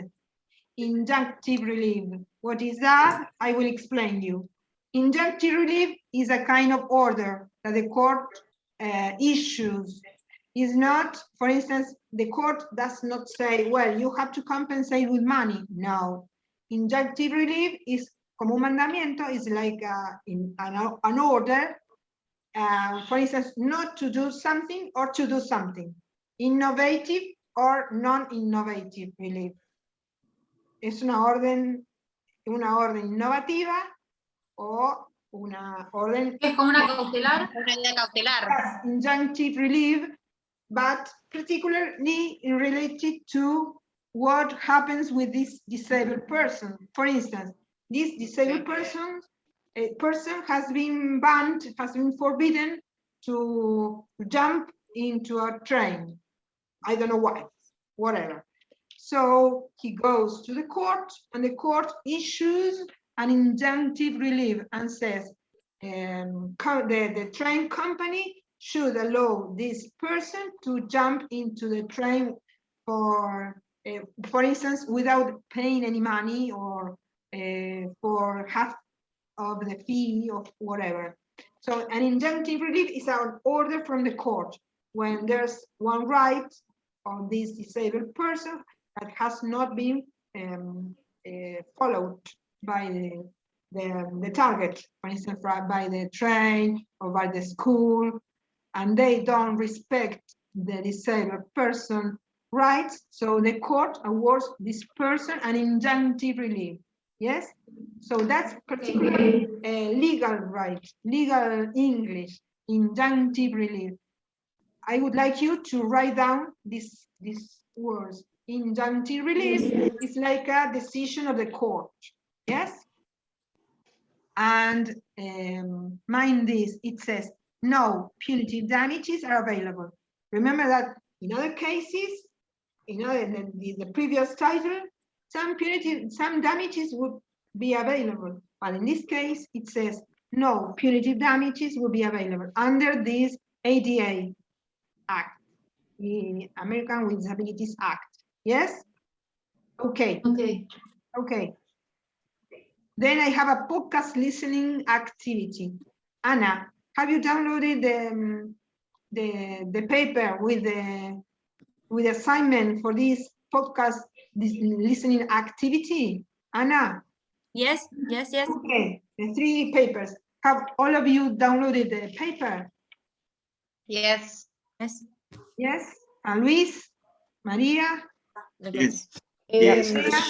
Injunctive relief. What is that? I will explain you. Injunctive relief is a kind of order that the court issues. Is not, for instance, the court does not say, well, you have to compensate with money. No. Injunctive relief is como un mandamiento, is like an order, for instance, not to do something or to do something. Innovative or non-innovative relief. Es una orden innovativa o una orden...
Es como una cautelar.
Una medida cautelar.
Injunctive relief, but particularly related to what happens with this disabled person. For instance, this disabled person has been banned, has been forbidden to jump into a train. I don't know why, whatever. So he goes to the court and the court issues an injunctive relief and says the train company should allow this person to jump into the train for instance, without paying any money or for half of the fee or whatever. So an injunctive relief is an order from the court when there's one right of this disabled person that has not been followed by the target, for instance, by the train or by the school, and they don't respect the disabled person rights, so the court awards this person an injunctive relief. Yes, so that's particularly legal right, legal English, injunctive relief. I would like you to write down these words. Injunctive relief is like a decision of the court. Yes, and mind this, it says no punitive damages are available. Remember that in other cases, in the previous title, some damages would be available, but in this case it says no punitive damages will be available under this A.D.A. Act, the American with Disabilities Act. Yes? Okay. Okay. Then I have a podcast listening activity. Anna, have you downloaded the paper with the assignment for this podcast listening activity? Anna?
Yes.
Okay, the 3 papers. Have all of you downloaded the paper?
Yes.
Yes. And Luis? María?
Yes.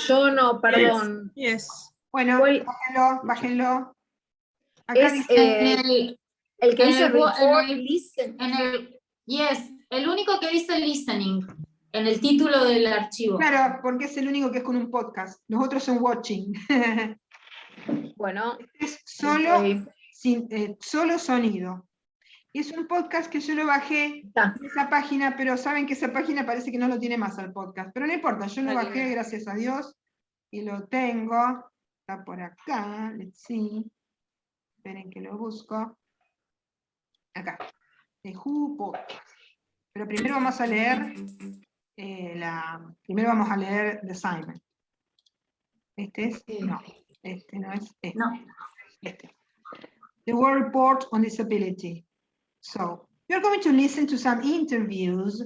Yo no, perdón.
Yes.
Bueno, bájenlo. Acá
Es
dice,
el que
en
dice
el-
report,
en el-
listen.
Yes, el único que dice listening en el título del archivo.
claro, porque es el único que es con un podcast. Los otros son watching.
Bueno,
Es solo,
estoy-
solo sonido. Y es un podcast que yo lo bajé de esa página, pero saben que esa página parece que no lo tiene más al podcast. Pero no importa, yo lo bajé, gracias a Dios, y lo tengo. Está por acá, let's see. Esperen que lo busco. Acá. The Who Podcast. Pero primero vamos a leer primero vamos a leer The Assignment. Este es, no, este no es, este.
No.
Este. The World Report on Disability. So, you're going to listen to some interviews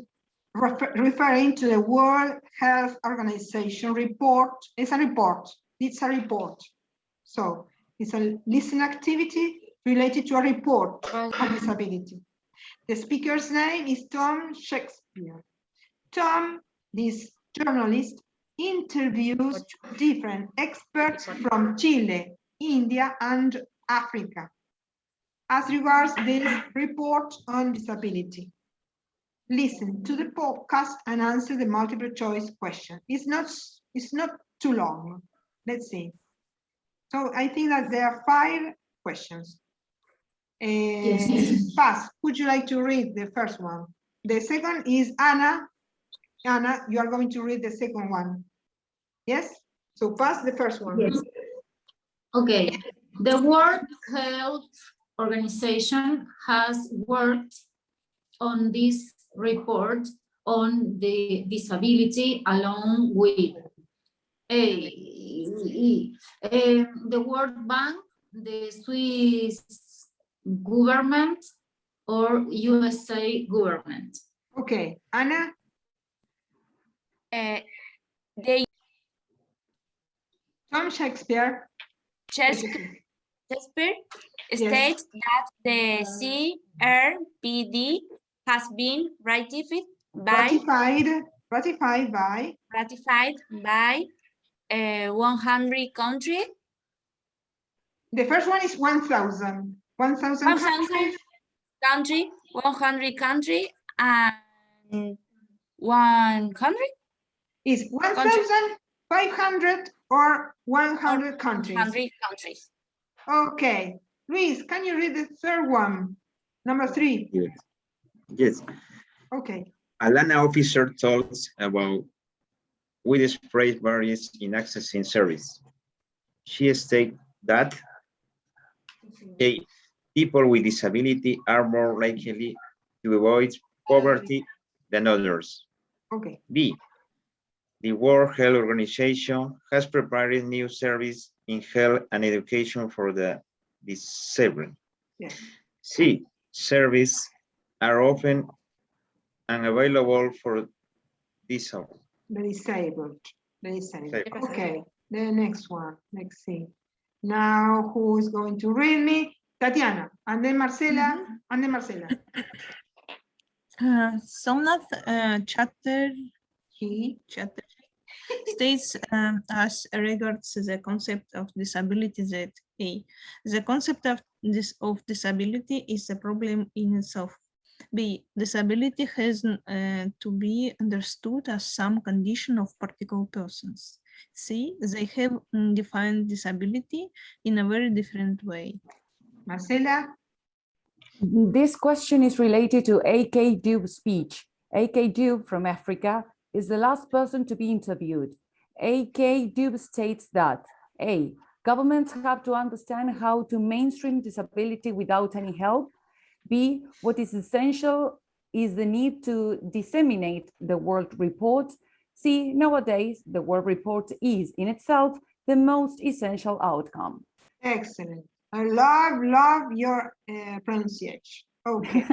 referring to the World Health Organization report. It's a report. So, it's a listening activity related to a report on disability. The speaker's name is Tom Shakespeare. Tom, this journalist, interviews different experts from Chile, India, and Africa as regards this report on disability. listen to the podcast and answer the multiple choice question. It's not too long. Let's see. So I think that there are 5 questions. Paz, would you like to read the first one? The second is Anna. Anna, you are going to read the second one. Yes? So Paz, the first one.
Yes. Okay. The World Health Organization has worked on this report on the disability along with the World Bank, the Swiss government, or USA government.
Okay, Anna?
They
Tom Shakespeare.
Shakespeare states that the CRPD has been ratified by 100 countries.
The first one is 1,000. 1,000 countries.
100 countries, and one country
is 1,500 or 100 countries.
100 countries.
Okay, Luis, can you read the third one? Number 3.
Yes.
Okay.
Alana officer talks about widespread barriers in accessing service. She states that people with disability are more likely to avoid poverty than others.
Okay.
B, the World Health Organization has prepared new service in health and education for the disabled.
Yes.
C, services are often unavailable for disabled.
The disabled. Okay, the next one. Let's see. Now, who is going to read me? Tatiana, and then Marcela, and then Marcela.
Somnath Chatter states as regards the concept of disability that the concept of disability is a problem in itself. B, disability has to be understood as some condition of particular persons. C, they have defined disability in a very different way.
Marcela?
This question is related to A.K. Dube's speech. A.K. Dube from Africa is the last person to be interviewed. A.K. Dube states that A, governments have to understand how to mainstream disability without any help. B, what is essential is the need to disseminate the World Report. C, nowadays, the World Report is in itself the most essential outcome.
Excellent. I love your pronunciation. Okay.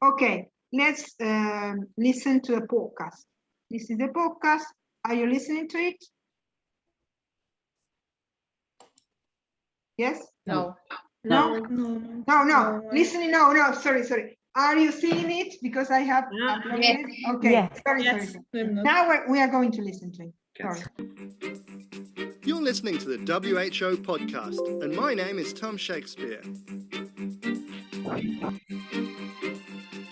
Okay, let's listen to the podcast. This is the podcast. Are you listening to it? Yes?
No.
No? No. Listening, no, sorry. Are you seeing it? Because I have uploaded
Yes.
it. Okay,
Yes.
sorry. Now we are going to listen to it. Sorry.
You're listening to the WHO podcast, and my name is Tom Shakespeare.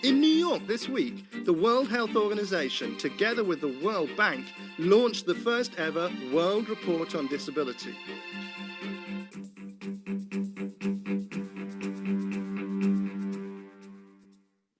In New York this week, the World Health Organization, together with the World Bank, launched the first ever World Report on Disability.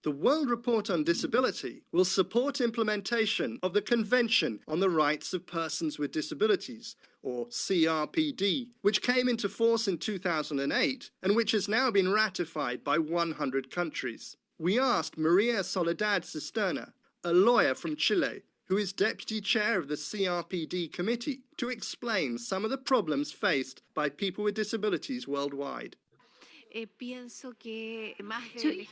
The World Report on Disability will support implementation of the Convention on the Rights of Persons with Disabilities, or CRPD, which came into force in 2008 and which has now been ratified by 100 countries. We asked Maria Soledad Cisterna, a lawyer from Chile, who is deputy chair of the CRPD committee, to explain some of the problems faced by people with disabilities worldwide.
So,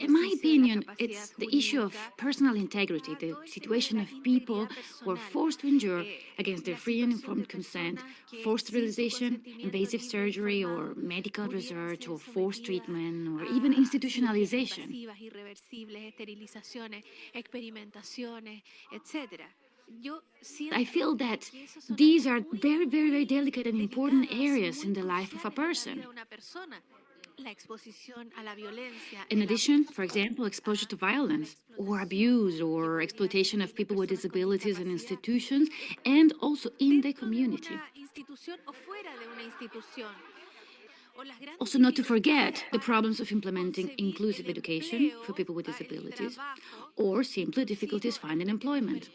in my opinion, it's the issue of personal integrity, the situation of people who are forced to endure against their free and informed consent, forced sterilization, invasive surgery, or medical research, or forced treatment, or even institutionalization. I feel that these are very, very, very delicate and important areas in the life of a person. In addition, for example, exposure to violence or abuse or exploitation of people with disabilities in institutions and also in the community. Also, not to forget the problems of implementing inclusive education for people with disabilities or simply difficulties finding employment.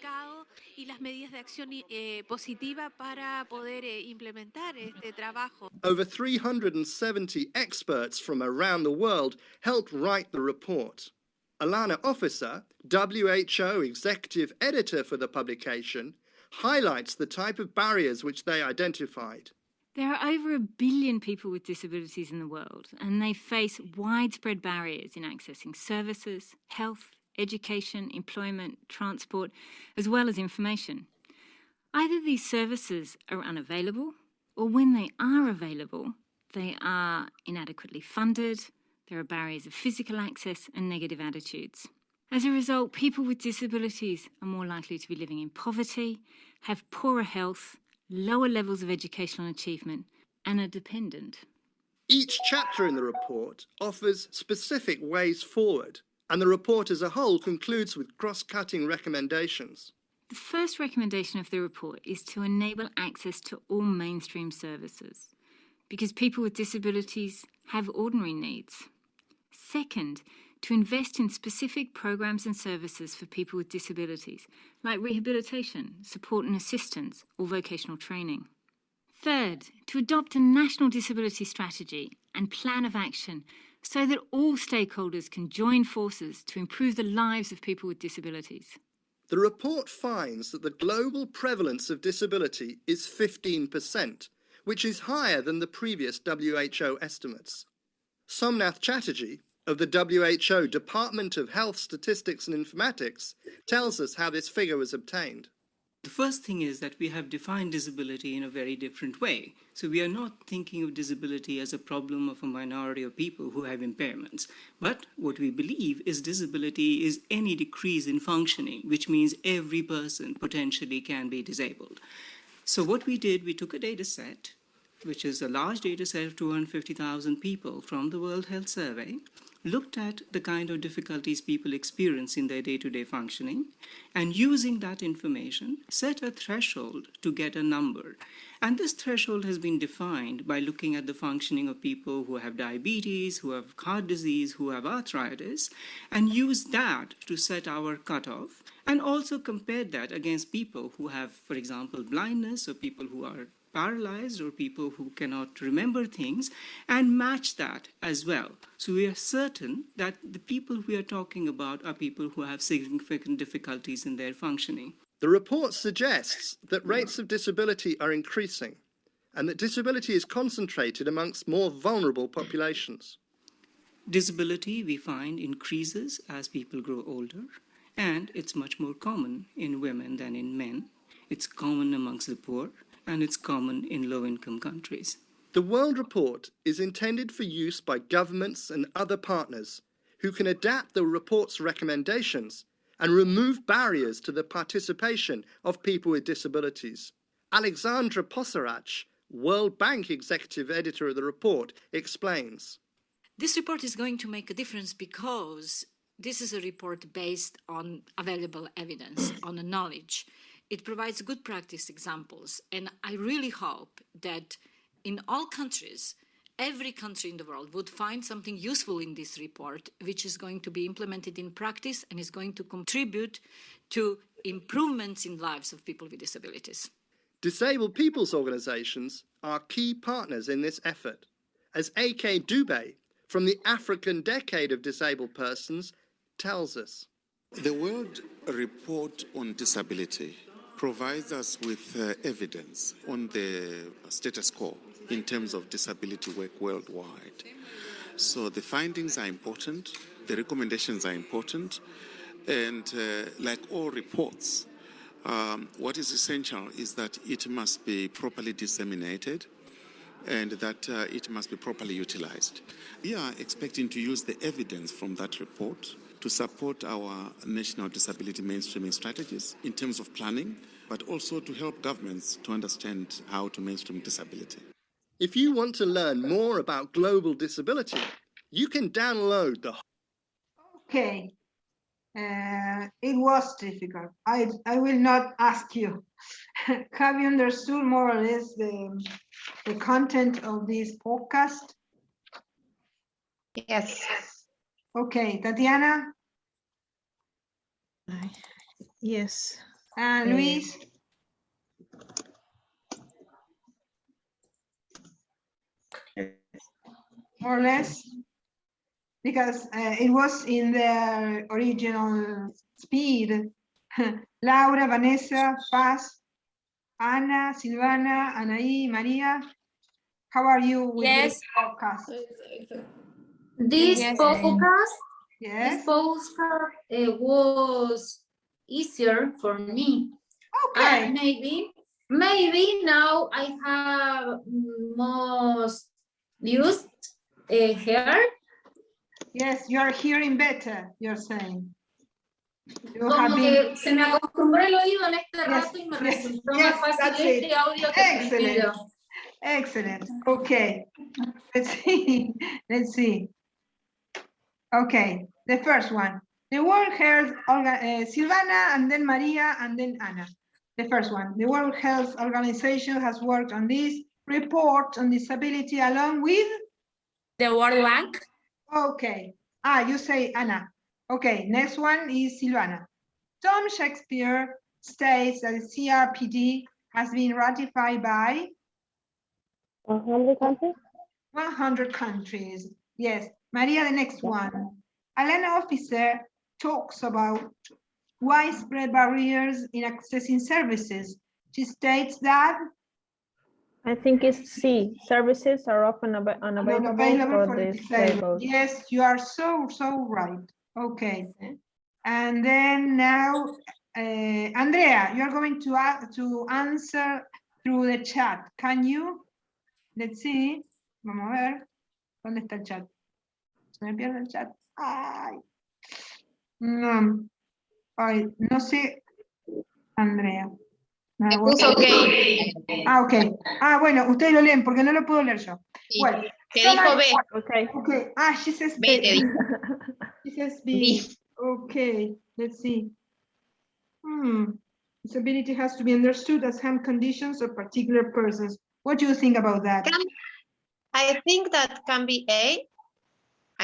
Over 370 experts from around the world helped write the report. Alana Officer, WHO Executive Editor for the publication, highlights the type of barriers which they identified.
There are over 1 billion people with disabilities in the world, and they face widespread barriers in accessing services, health, education, employment, transport, as well as information. Either these services are unavailable, or when they are available, they are inadequately funded, there are barriers of physical access and negative attitudes. As a result, people with disabilities are more likely to be living in poverty, have poorer health, lower levels of educational achievement, and are dependent.
Each chapter in the report offers specific ways forward, and the report as a whole concludes with cross-cutting recommendations.
The first recommendation of the report is to enable access to all mainstream services, because people with disabilities have ordinary needs. Second, to invest in specific programs and services for people with disabilities, like rehabilitation, support and assistance, or vocational training. Third, to adopt a national disability strategy and plan of action so that all stakeholders can join forces to improve the lives of people with disabilities.
The report finds that the global prevalence of disability is 15%, which is higher than the previous WHO estimates. Somnath Chatterjee, of the WHO Department of Health Statistics and Informatics, tells us how this figure was obtained.
The first thing is that we have defined disability in a very different way. So we are not thinking of disability as a problem of a minority of people who have impairments. But what we believe is disability is any decrease in functioning, which means every person potentially can be disabled. So what we did, we took a data set, which is a large data set of 250,000 people from the World Health Survey, looked at the kind of difficulties people experience in their day-to-day functioning, and using that information, set a threshold to get a number. And this threshold has been defined by looking at the functioning of people who have diabetes, who have heart disease, who have arthritis, and use that to set our cutoff, and also compared that against people who have, for example, blindness, or people who are paralyzed, or people who cannot remember things, and match that as well. So we are certain that the people we are talking about are people who have significant difficulties in their functioning.
The report suggests that rates of disability are increasing, and that disability is concentrated amongst more vulnerable populations.
Disability, we find, increases as people grow older, and it's much more common in women than in men. It's common amongst the poor, and it's common in low-income countries.
The World Report is intended for use by governments and other partners who can adapt the report's recommendations and remove barriers to the participation of people with disabilities. Alexandra Posarach, World Bank Executive Editor of the report, explains.
This report is going to make a difference because this is a report based on available evidence, on the knowledge. It provides good practice examples, and I really hope that in all countries, every country in the world would find something useful in this report, which is going to be implemented in practice and is going to contribute to improvements in lives of people with disabilities.
Disabled people's organisations are key partners in this effort, as A.D.A. from the African Decade of Disabled Persons tells us.
The World Report on Disability provides us with evidence on the status quo in terms of disability work worldwide. So the findings are important, the recommendations are important, and like all reports, what is essential is that it must be properly disseminated and that it must be properly utilized. We are expecting to use the evidence from that report to support our national disability mainstreaming strategies in terms of planning, but also to help governments to understand how to mainstream disability.
If you want to learn more about global disability, you can download the
Okay. It was difficult. I will not ask you. Have you understood more or less the content of this podcast?
Yes.
Okay, Tatiana
Yes.
and Luis. More or less, because it was in the original speed. Laura, Vanessa, Paz, Ana, Silvana, Anaí, Maria. How are you with
Yes.
this podcast?
This
Yes.
podcast,
Yes.
this podcast was easier for me.
Okay.
And maybe now I have most used hair.
Yes, you are hearing better, you're saying. You
Como
have been...
que se me acostumbró el oído en este
Yes,
rato y me
yes,
resultó
yes,
más fácil
that's
este
it.
audio que el
Excellent.
video.
Excellent. Okay. Let's see. Let's see. Okay. The first one. The World Health Silvana and then Maria and then Anna. The first one. The World Health Organization has worked on this report on disability along with
The World Bank.
Okay. You say Anna. Okay. Next one is Silvana. Tom Shakespeare states that the CRPD has been ratified by
100 countries?
100 countries. Yes. Maria, the next one. Alana Officer talks about widespread barriers in accessing services. She states that
I think it's C. Services are often unavailable for the disabled.
Yes, you are so right. Okay. And then now, Andrea, you are going to answer through the chat. Can you? Let's see. Vamos a ver. ¿Dónde está el chat? Se me pierde el chat. Ay. No. Ay, no sé. Andrea.
Me puso ok.
Ok. Bueno, ustedes lo leen porque no lo puedo leer yo.
Sí.
Well,
Que dijo B.
Okay.
Okay. She says
B.
B. She says B. Okay. Let's see. Disability has to be understood as harm conditions of particular persons. What do you think about that?
I think that can be A,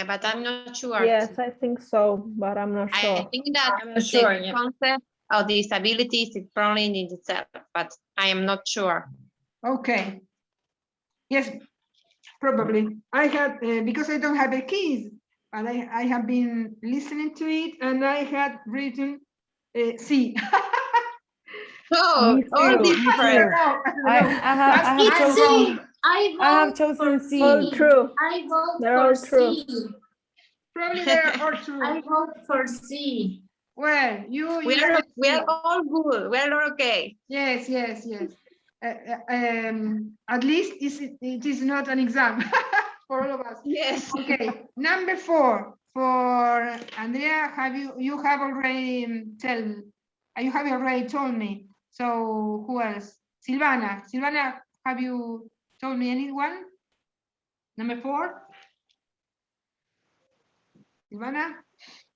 but I'm not sure.
Yes, I think so, but I'm not sure.
I think that
I'm not sure,
the concept of disabilities is probably in itself, but I am not sure.
Okay. Yes, probably. I had, because I don't have the keys, but I have been listening to it and I had written C.
Oh, all different.
I
have chosen C.
All true.
I vote
They're
for
all true.
C.
Probably they're all true.
I vote for C.
Well,
We are all good. We are all okay.
Yes. At least it is not an exam for all of us.
Yes.
Okay. Number 4 for Andrea. You have already told me. So who else? Silvana. Silvana, have you told me anyone? Number 4. Silvana.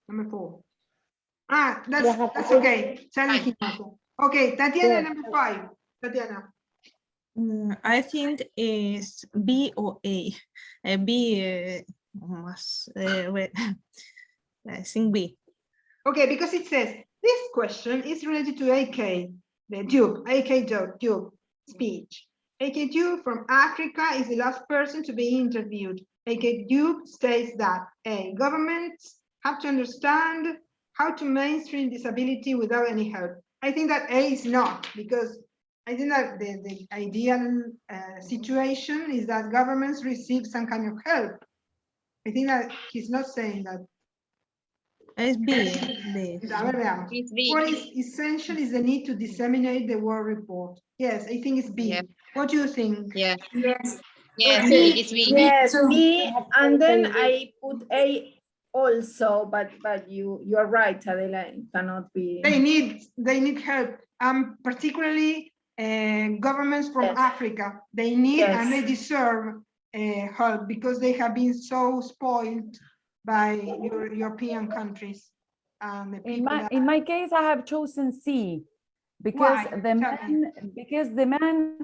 Number 4. That's okay. Okay, Tatiana, number 5. Tatiana.
I think it's B or A. B wait. I think B.
Okay, because it says this question is related to AK, the dupe, AK-dupe speech. AK-dupe from Africa is the last person to be interviewed. AK-dupe states that A, governments have to understand how to mainstream disability without any help. I think that A is not, because I think that the ideal situation is that governments receive some kind of help. I think that he's not saying that.
It's B.
It's B.
What is essential is the need to disseminate the world report. Yes, I think it's B.
Yeah.
What do you think?
Yes.
Yes.
Yes, it's B.
Yes, B, and then I put A also, but you are right, Adela, it cannot be.
They need help. Particularly governments from Africa. They need and they deserve help because they have been so spoiled by European countries. And the people
In my case, I have chosen C because the man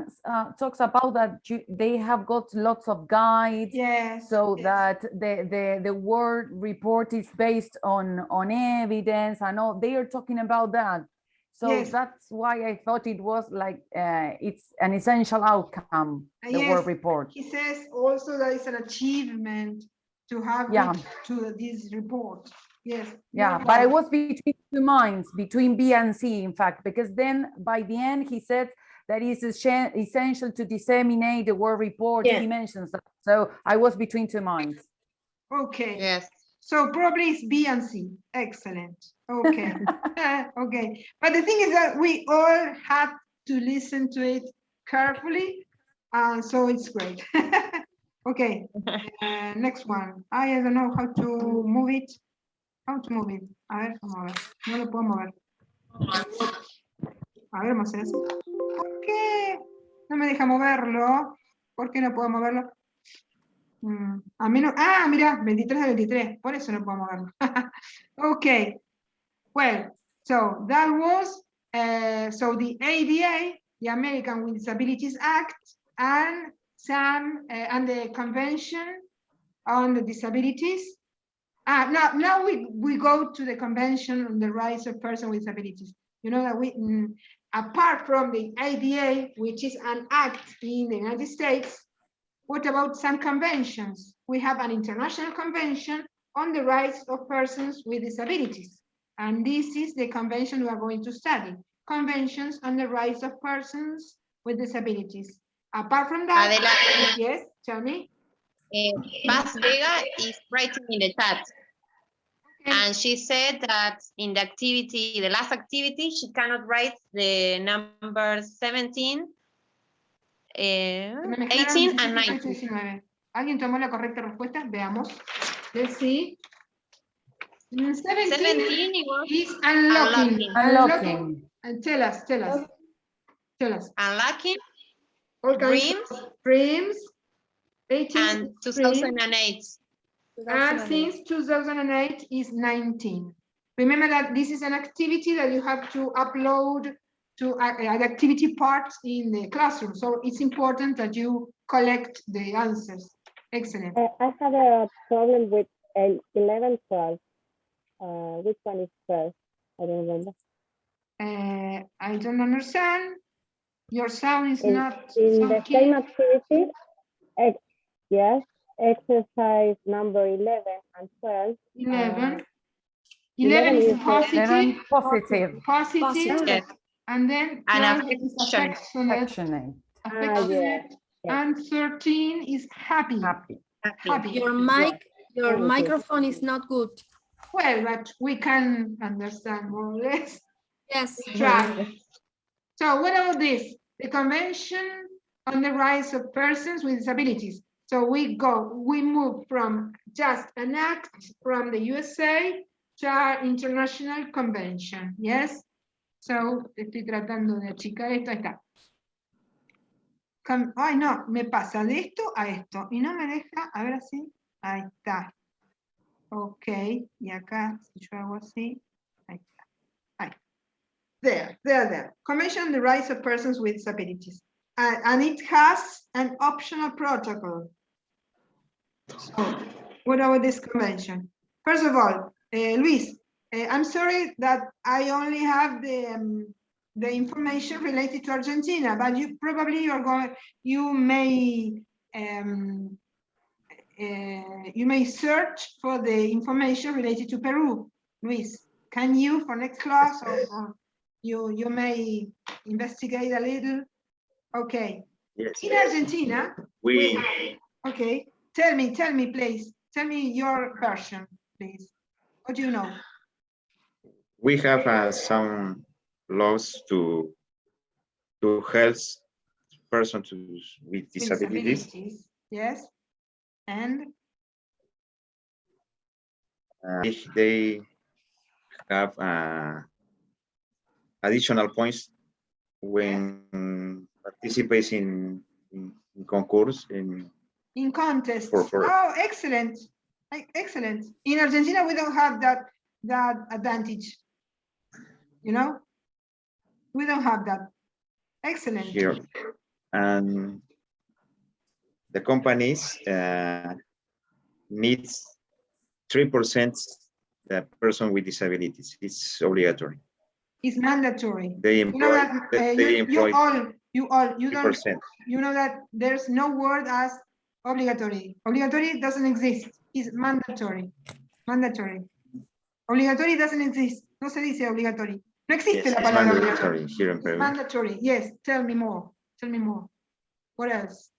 talks about that they have got lots of guides, that the word report is based on evidence and all. They are talking about that. So that's why I thought it was like it's an essential outcome, the word report.
He says also that it's an achievement to have to this report. Yes.
Yeah, but I was between two minds, between B and C, in fact, because then by the end he said that it's essential to disseminate the word report. He mentions that. So I was between two minds.
Okay. Yes. So probably it's B and C. Excellent. Okay. Okay. But the thing is that we all had to listen to it carefully, and so it's great. Okay. Next one. I don't know how to move it. How to move it. A ver, vamos a ver. No lo puedo mover. A ver, vamos a hacer eso. ¿Por qué no me deja moverlo? ¿Por qué no puedo moverlo? A mí no. Ah, mira, 23 de 23. Por eso no puedo moverlo. Okay. Well, so that was so the A.D.A, the American with Disabilities Act, and and the Convention on the Disabilities. Now we go to the Convention on the Rights of Persons with Disabilities. You know that we, apart from the A.D.A, which is an act in the United States, what about some conventions? We have an international convention on the rights of persons with disabilities. And this is the convention we are going to study. Conventions on the rights of persons with disabilities. Apart from that, Adela, yes, tell me.
Paz Vega is writing in the chat. And she said that in the activity, the last activity, she cannot write the number 17, 18 and 19.
¿Alguien tomó la correcta respuesta? Veamos. Let's see. 17 is unlocking.
Unlocking.
And tell us.
Unlocking.
Dreams. 18
and 2008.
And since 2008 is 19. Remember that this is an activity that you have to upload to an activity part in the classroom. So it's important that you collect the answers. Excellent.
I have a problem with 11, 12. Which one is first? I don't remember.
I don't understand. Your sound is not
in the same activity. Yes, exercise number 11 and 12.
11 is positive. Positive.
Yes.
And then 12 is affectionate. And 13 is happy.
Your microphone is not good.
Well, but we can understand more or less.
Yes.
Try. So what about this? The Convention on the Rights of Persons with Disabilities. So we move from just an act from the USA to our international convention. Yes. So estoy tratando de achicar esto. Ahí está. Ay, no, me pasa de esto a esto y no me deja, a ver así. Ahí está. Ok, y acá, si yo hago así, ahí está. Ahí. There. Convention on the Rights of Persons with Disabilities. And it has an optional protocol. So, what about this convention? First of all, Luis, I'm sorry that I only have the information related to Argentina, but you may search for the information related to Peru. Luis, can you for next class, or you may investigate a little? Okay.
Yes.
In Argentina, okay. Tell me, please. Tell me your version, please. What do you know?
We have some laws to help persons with disabilities.
Yes. And
they have additional points when participates in concourse
in contests.
for
Oh, excellent. Excellent. In Argentina, we don't have that advantage. You know, we don't have that. Excellent.
here, and the companies needs 3% the person with disabilities. It's obligatory.
It's mandatory.
They
You know
employ.
that
They employ
you don't.
3%.
You know that there's no word as obligatory. Obligatory doesn't exist. It's mandatory. Mandatory. Obligatory doesn't exist. No se dice obligatory. No existe
Yes,
la
it's
palabra
mandatory
obligatory.
here in
It's
Peru.
mandatory. Yes. Tell me more. Tell me more. What else?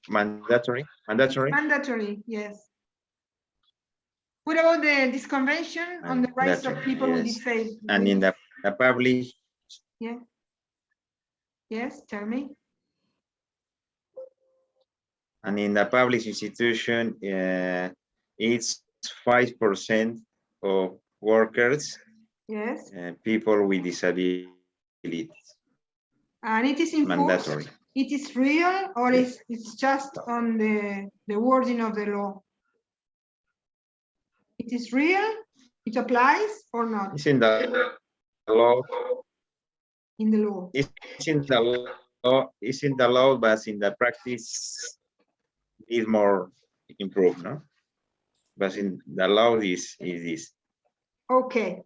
Mandatory. Mandatory.
Mandatory. Yes. What about this convention on the rights of people with
Yes.
disabilities?
And in the public.
Yeah. Yes. Tell me.
And in the public institution, it's 5% of workers,
Yes.
people with disabilities.
And it is enforced.
Mandatory.
It is real, or
Yes.
it's just on the wording of the law? It is real? It applies or not?
It's in the law.
In the law.
It's in the law. It's in the law, but in the practice, is more improved, no? But in the law, is this.
Okay.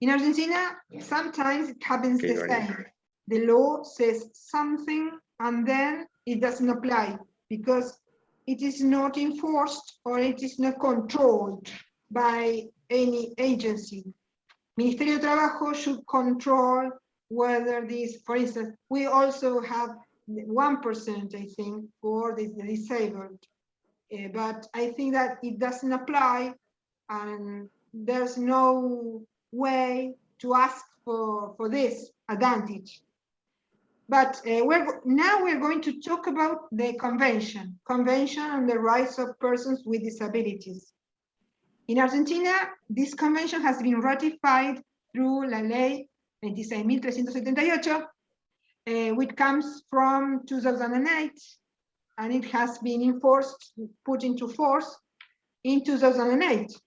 In Argentina, sometimes it happens
Okay,
the
very
same. The law says something and then it doesn't apply because it is not enforced or it is not controlled by any agency. Ministerio de Trabajo should control whether this, for instance, we also have 1%, I think, for the disabled. But I think that it doesn't apply and there's no way to ask for this advantage. But now we're going to talk about the Convention on the Rights of Persons with Disabilities. In Argentina, this convention has been ratified through La Ley 26.378, which comes from 2008, and it has been enforced, put into force in 2008.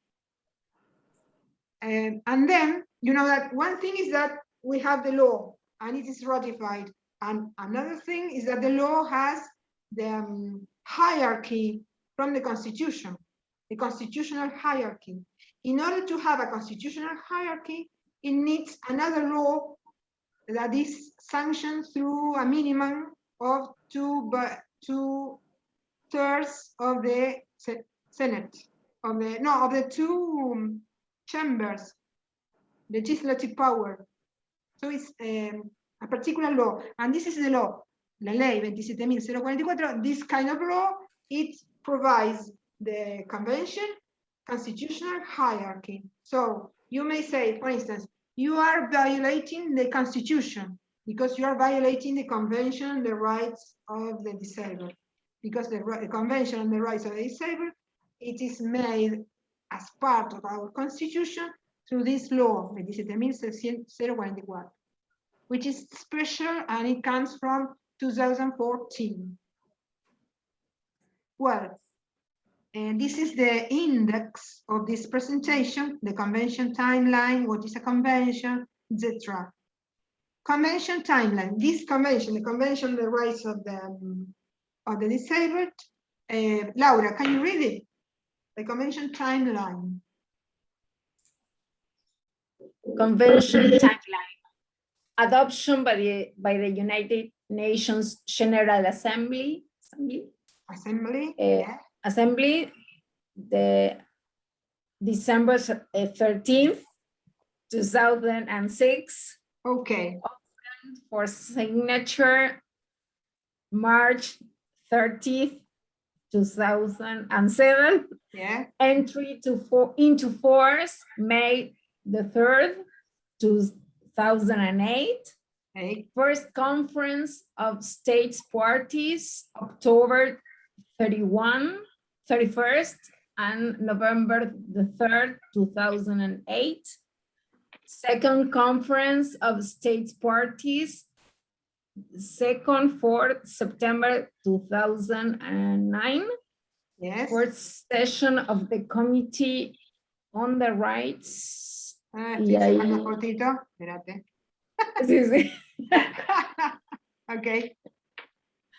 And then, you know that one thing is that we have the law and it is ratified. And another thing is that the law has the hierarchy from the constitution, the constitutional hierarchy. In order to have a constitutional hierarchy, it needs another law that is sanctioned through a minimum of 2/3 of the Senate, of the two chambers, legislative power. So it's a particular law, and this is the law, La Ley 27.044. This kind of law, it provides the convention constitutional hierarchy. So you may say, for instance, you are violating the constitution because you are violating the convention on the rights of the disabled, because the convention on the rights of the disabled, it is made as part of our constitution through this law 27.044, which is special and it comes from 2014. Well, and this is the index of this presentation, the convention timeline, what is a convention, etc. Convention timeline. This convention, the Convention on the Rights of the Disabled. Laura, can you read it? The convention timeline.
Convention timeline. Adoption by the United Nations General Assembly. Assembly, the December 13th, 2006.
Okay.
For signature, March 30th, 2007.
Yeah.
Entry into force, May the 3rd, 2008.
Okay.
First conference of states parties, October 31st, and November the 3rd, 2008. Second conference of states parties, 2nd, 4th September 2009.
Yes.
First session of the Committee on the Rights.
Estoy sacando fotito, espérate.
Sí, sí.
Okay.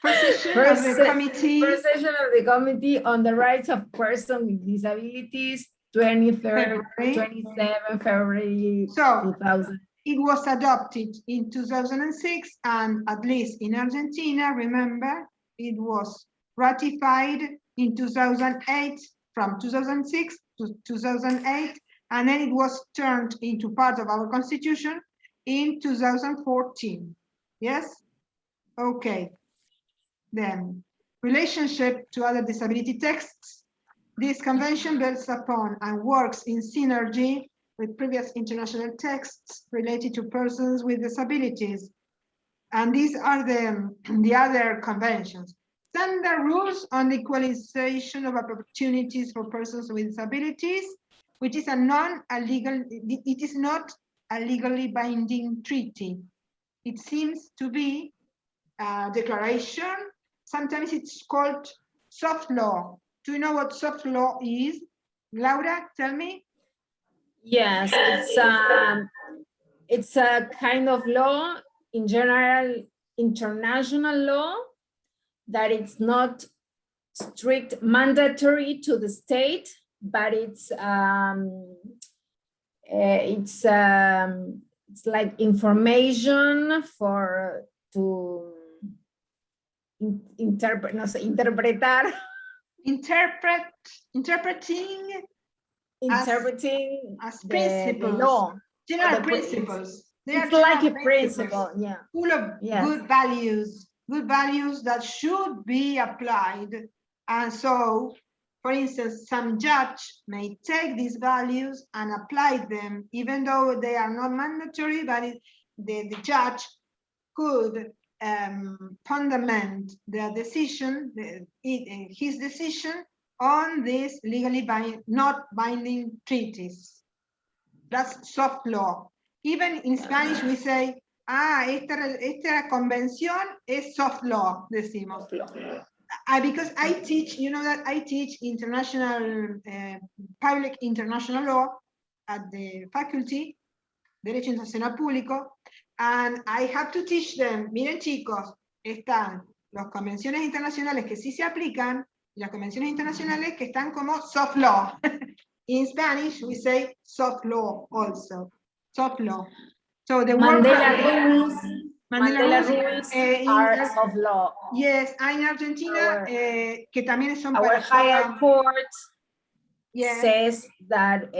First session of the committee.
First session of the Committee on the Rights of Persons with Disabilities, 23rd, 27 February
So,
2000.
It was adopted in 2006, and at least in Argentina, remember, it was ratified in 2008, from 2006 to 2008, and then it was turned into part of our constitution in 2014. Yes? Okay. Then, relationship to other disability texts. This convention builds upon and works in synergy with previous international texts related to persons with disabilities. And these are the other conventions. Standard rules on the equalization of opportunities for persons with disabilities, which is it is not a legally binding treaty. It seems to be a declaration. Sometimes it's called soft law. Do you know what soft law is? Laura, tell me.
Yes, it's a kind of law, in general, international law, that it's not strict mandatory to the state, but it's like information to interpret, no sé, interpretar. Interpreting
as
the
principles,
law.
general principles.
It's like a principle, yeah.
Full of good values that should be applied. And so, for instance, some judge may take these values and apply them, even though they are not mandatory, but the judge could fundament their decision, his decision, on these legally not binding treaties. That's soft law. Even in Spanish we say, esta convención es soft law, decimos. Because I teach, you know that I teach international, public international law at the faculty, Derecho Internacional Público, and I have to teach them, miren chicos, están las convenciones internacionales que sí se aplican, y las convenciones internacionales que están como soft law. In Spanish, we say soft law also. Soft law. So the
Mandela rules
rules
are soft law.
Yes, in Argentina, que también son
our higher court
yes,
says that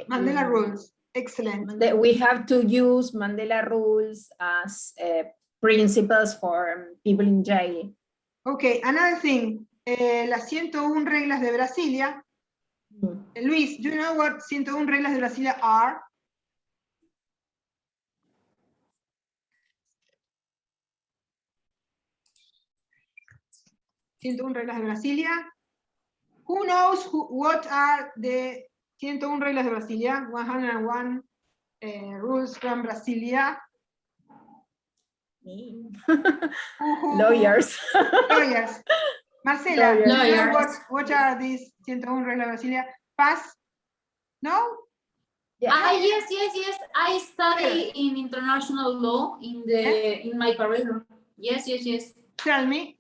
Mandela rules. Excellent.
That we have to use Mandela rules as principles for people in jail.
Okay, another thing. Las 101 reglas de Brasilia. Luis, do you know what 101 reglas de Brasilia are? Reglas de Brasilia. Who knows what are the 101 reglas de Brasilia? 101 rules from Brasilia.
Lawyers.
Lawyers. Marcela,
Lawyers.
What are these 101 reglas de Brasilia? Pass? No?
Yeah. Yes. I study in international law in my career. Yes.
Tell me.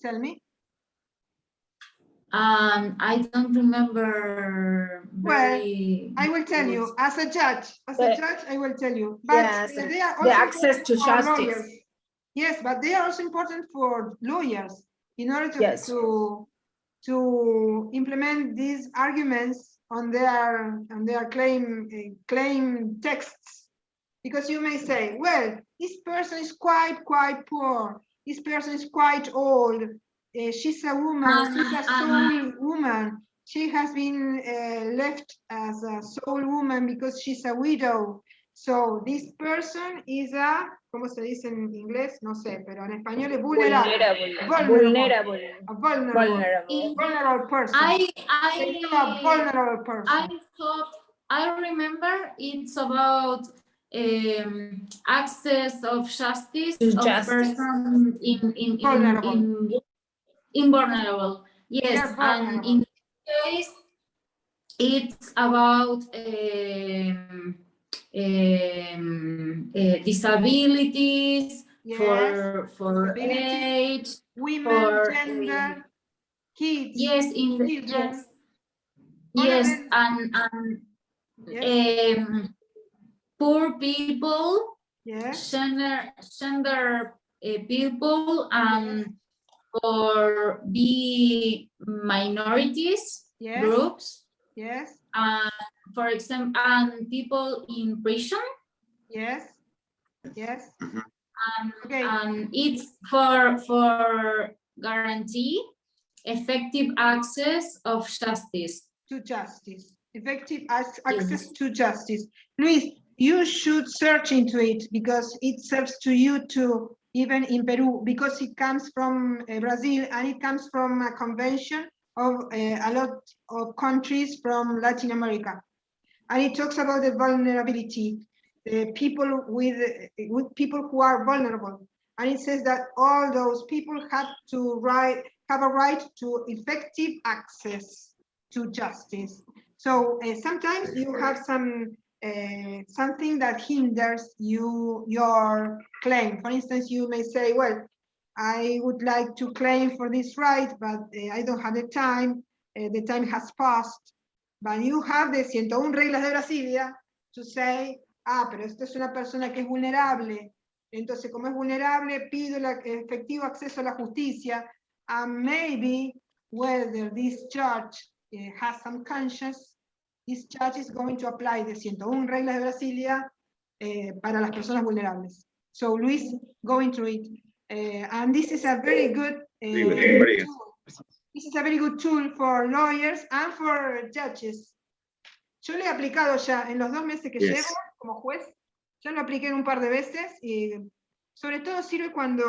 I don't remember.
Well, I will tell you. As a judge, I will tell you. But
yes,
they are also
the access to justice.
Lawyers. Yes, but they are also important for lawyers in order to implement these arguments on their claim texts. Because you may say, well, this person is quite poor. This person is quite old. She's a woman. She's a soul woman. She has been left as a soul woman because she's a widow. So this person is a, ¿cómo se dice en inglés? No sé, pero en español es vulnerable. Vulnerable person.
I remember it's about access of justice
To
of
justice.
person in vulnerable. Yes, and in this case, it's about disabilities,
Yes,
for
disability,
age,
women,
for
gender, kids,
yes, in the
children.
yes,
them.
and poor people,
Yes.
gender people, and for be minorities
Yes.
groups.
Yes.
For example, and people in prison.
Yes. Yes.
And it's for guarantee effective access of justice.
To justice. Effective access to justice. Luis, you should search into it because it serves to you too, even in Peru, because it comes from Brazil and it comes from a convention of a lot of countries from Latin America. And it talks about the vulnerability, people with people who are vulnerable. And it says that all those people have a right to effective access to justice. So sometimes you have something that hinders your claim. For instance, you may say, well, I would like to claim for this right, but I don't have the time has passed. But you have the 101 reglas de Brasilia to say, pero esto es una persona que es vulnerable. Entonces, como es vulnerable, pido el efectivo acceso a la justicia. And maybe whether this judge has some conscience, this judge is going to apply the 101 reglas de Brasilia para las personas vulnerables. So, Luis, go into it. And this is a very good tool. This is a very good tool for lawyers and for judges. Yo lo he aplicado ya en los 2 meses que llevo como juez. Yo lo apliqué un par de veces y sobre todo sirve cuando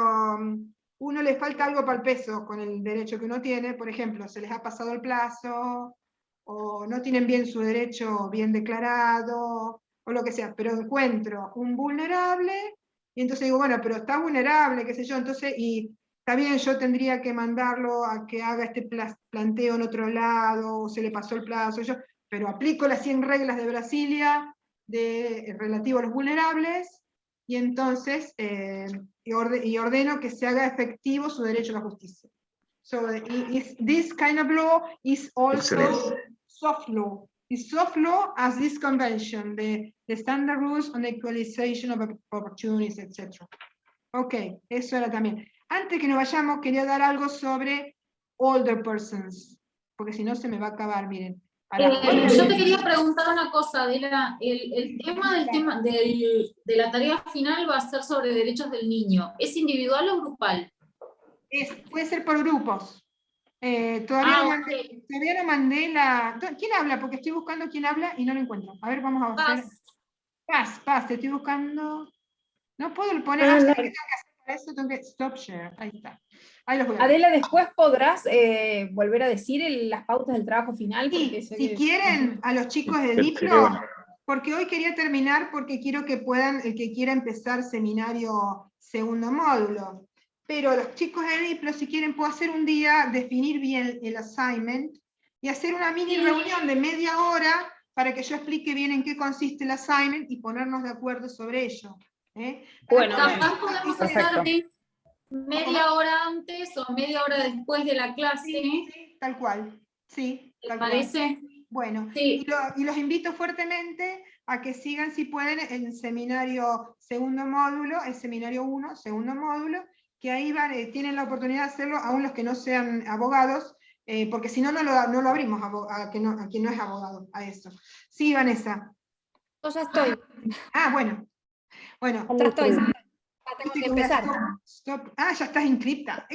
uno le falta algo para el peso con el derecho que uno tiene. Por ejemplo, se les ha pasado el plazo o no tienen bien su derecho bien declarado o lo que sea, pero encuentro un vulnerable y entonces digo, bueno, pero está vulnerable, qué sé yo, entonces, y está bien, yo tendría que mandarlo a que haga este planteo en otro lado, o se le pasó el plazo, pero aplico las 100 reglas de Brasilia relativo a los vulnerables, y entonces y ordeno que se haga efectivo su derecho a la justicia. So this kind of law is also soft law. It's soft law as this convention, the standard rules on the equalization of opportunities, etc. Ok, eso era también. Antes que nos vayamos, quería dar algo sobre older persons, porque si no se me va a acabar, miren.
Yo te quería preguntar una cosa, Adela. El tema de la tarea final va a ser sobre derechos del niño. ¿Es individual o grupal?
Puede ser por grupos. Todavía no mandé la... ¿Quién habla? Porque estoy buscando quién habla y no lo encuentro. A ver, vamos a hacer... Paz, te estoy buscando... No puedo poner... ¿Qué tengo que hacer para eso? Tengo que stop share. Ahí está. Ahí los voy a ver.
Adela, después podrás volver a decir las pautas del trabajo final. Porque
si quieren, a los chicos de Diplo, porque hoy quería terminar porque quiero que puedan, el que quiera empezar seminario segundo módulo. Pero los chicos de Diplo, si quieren, puedo hacer un día, definir bien el assignment y hacer una mini reunión de media hora para que yo explique bien en qué consiste el assignment y ponernos de acuerdo sobre ello.
Bueno, capaz podemos hacer media hora antes o media hora después de la clase.
Sí, tal cual. Sí,
¿Te parece?
Bueno, y los invito fuertemente a que sigan, si pueden, el seminario segundo módulo, el seminario 1, segundo módulo, que ahí tienen la oportunidad de hacerlo, aún los que no sean abogados, porque si no, no lo abrimos a quien no es abogado, a eso. Sí, Vanessa.
Yo ya estoy.
Bueno.
Ya estoy. Ya tengo que empezar.
Ya estás inscripta.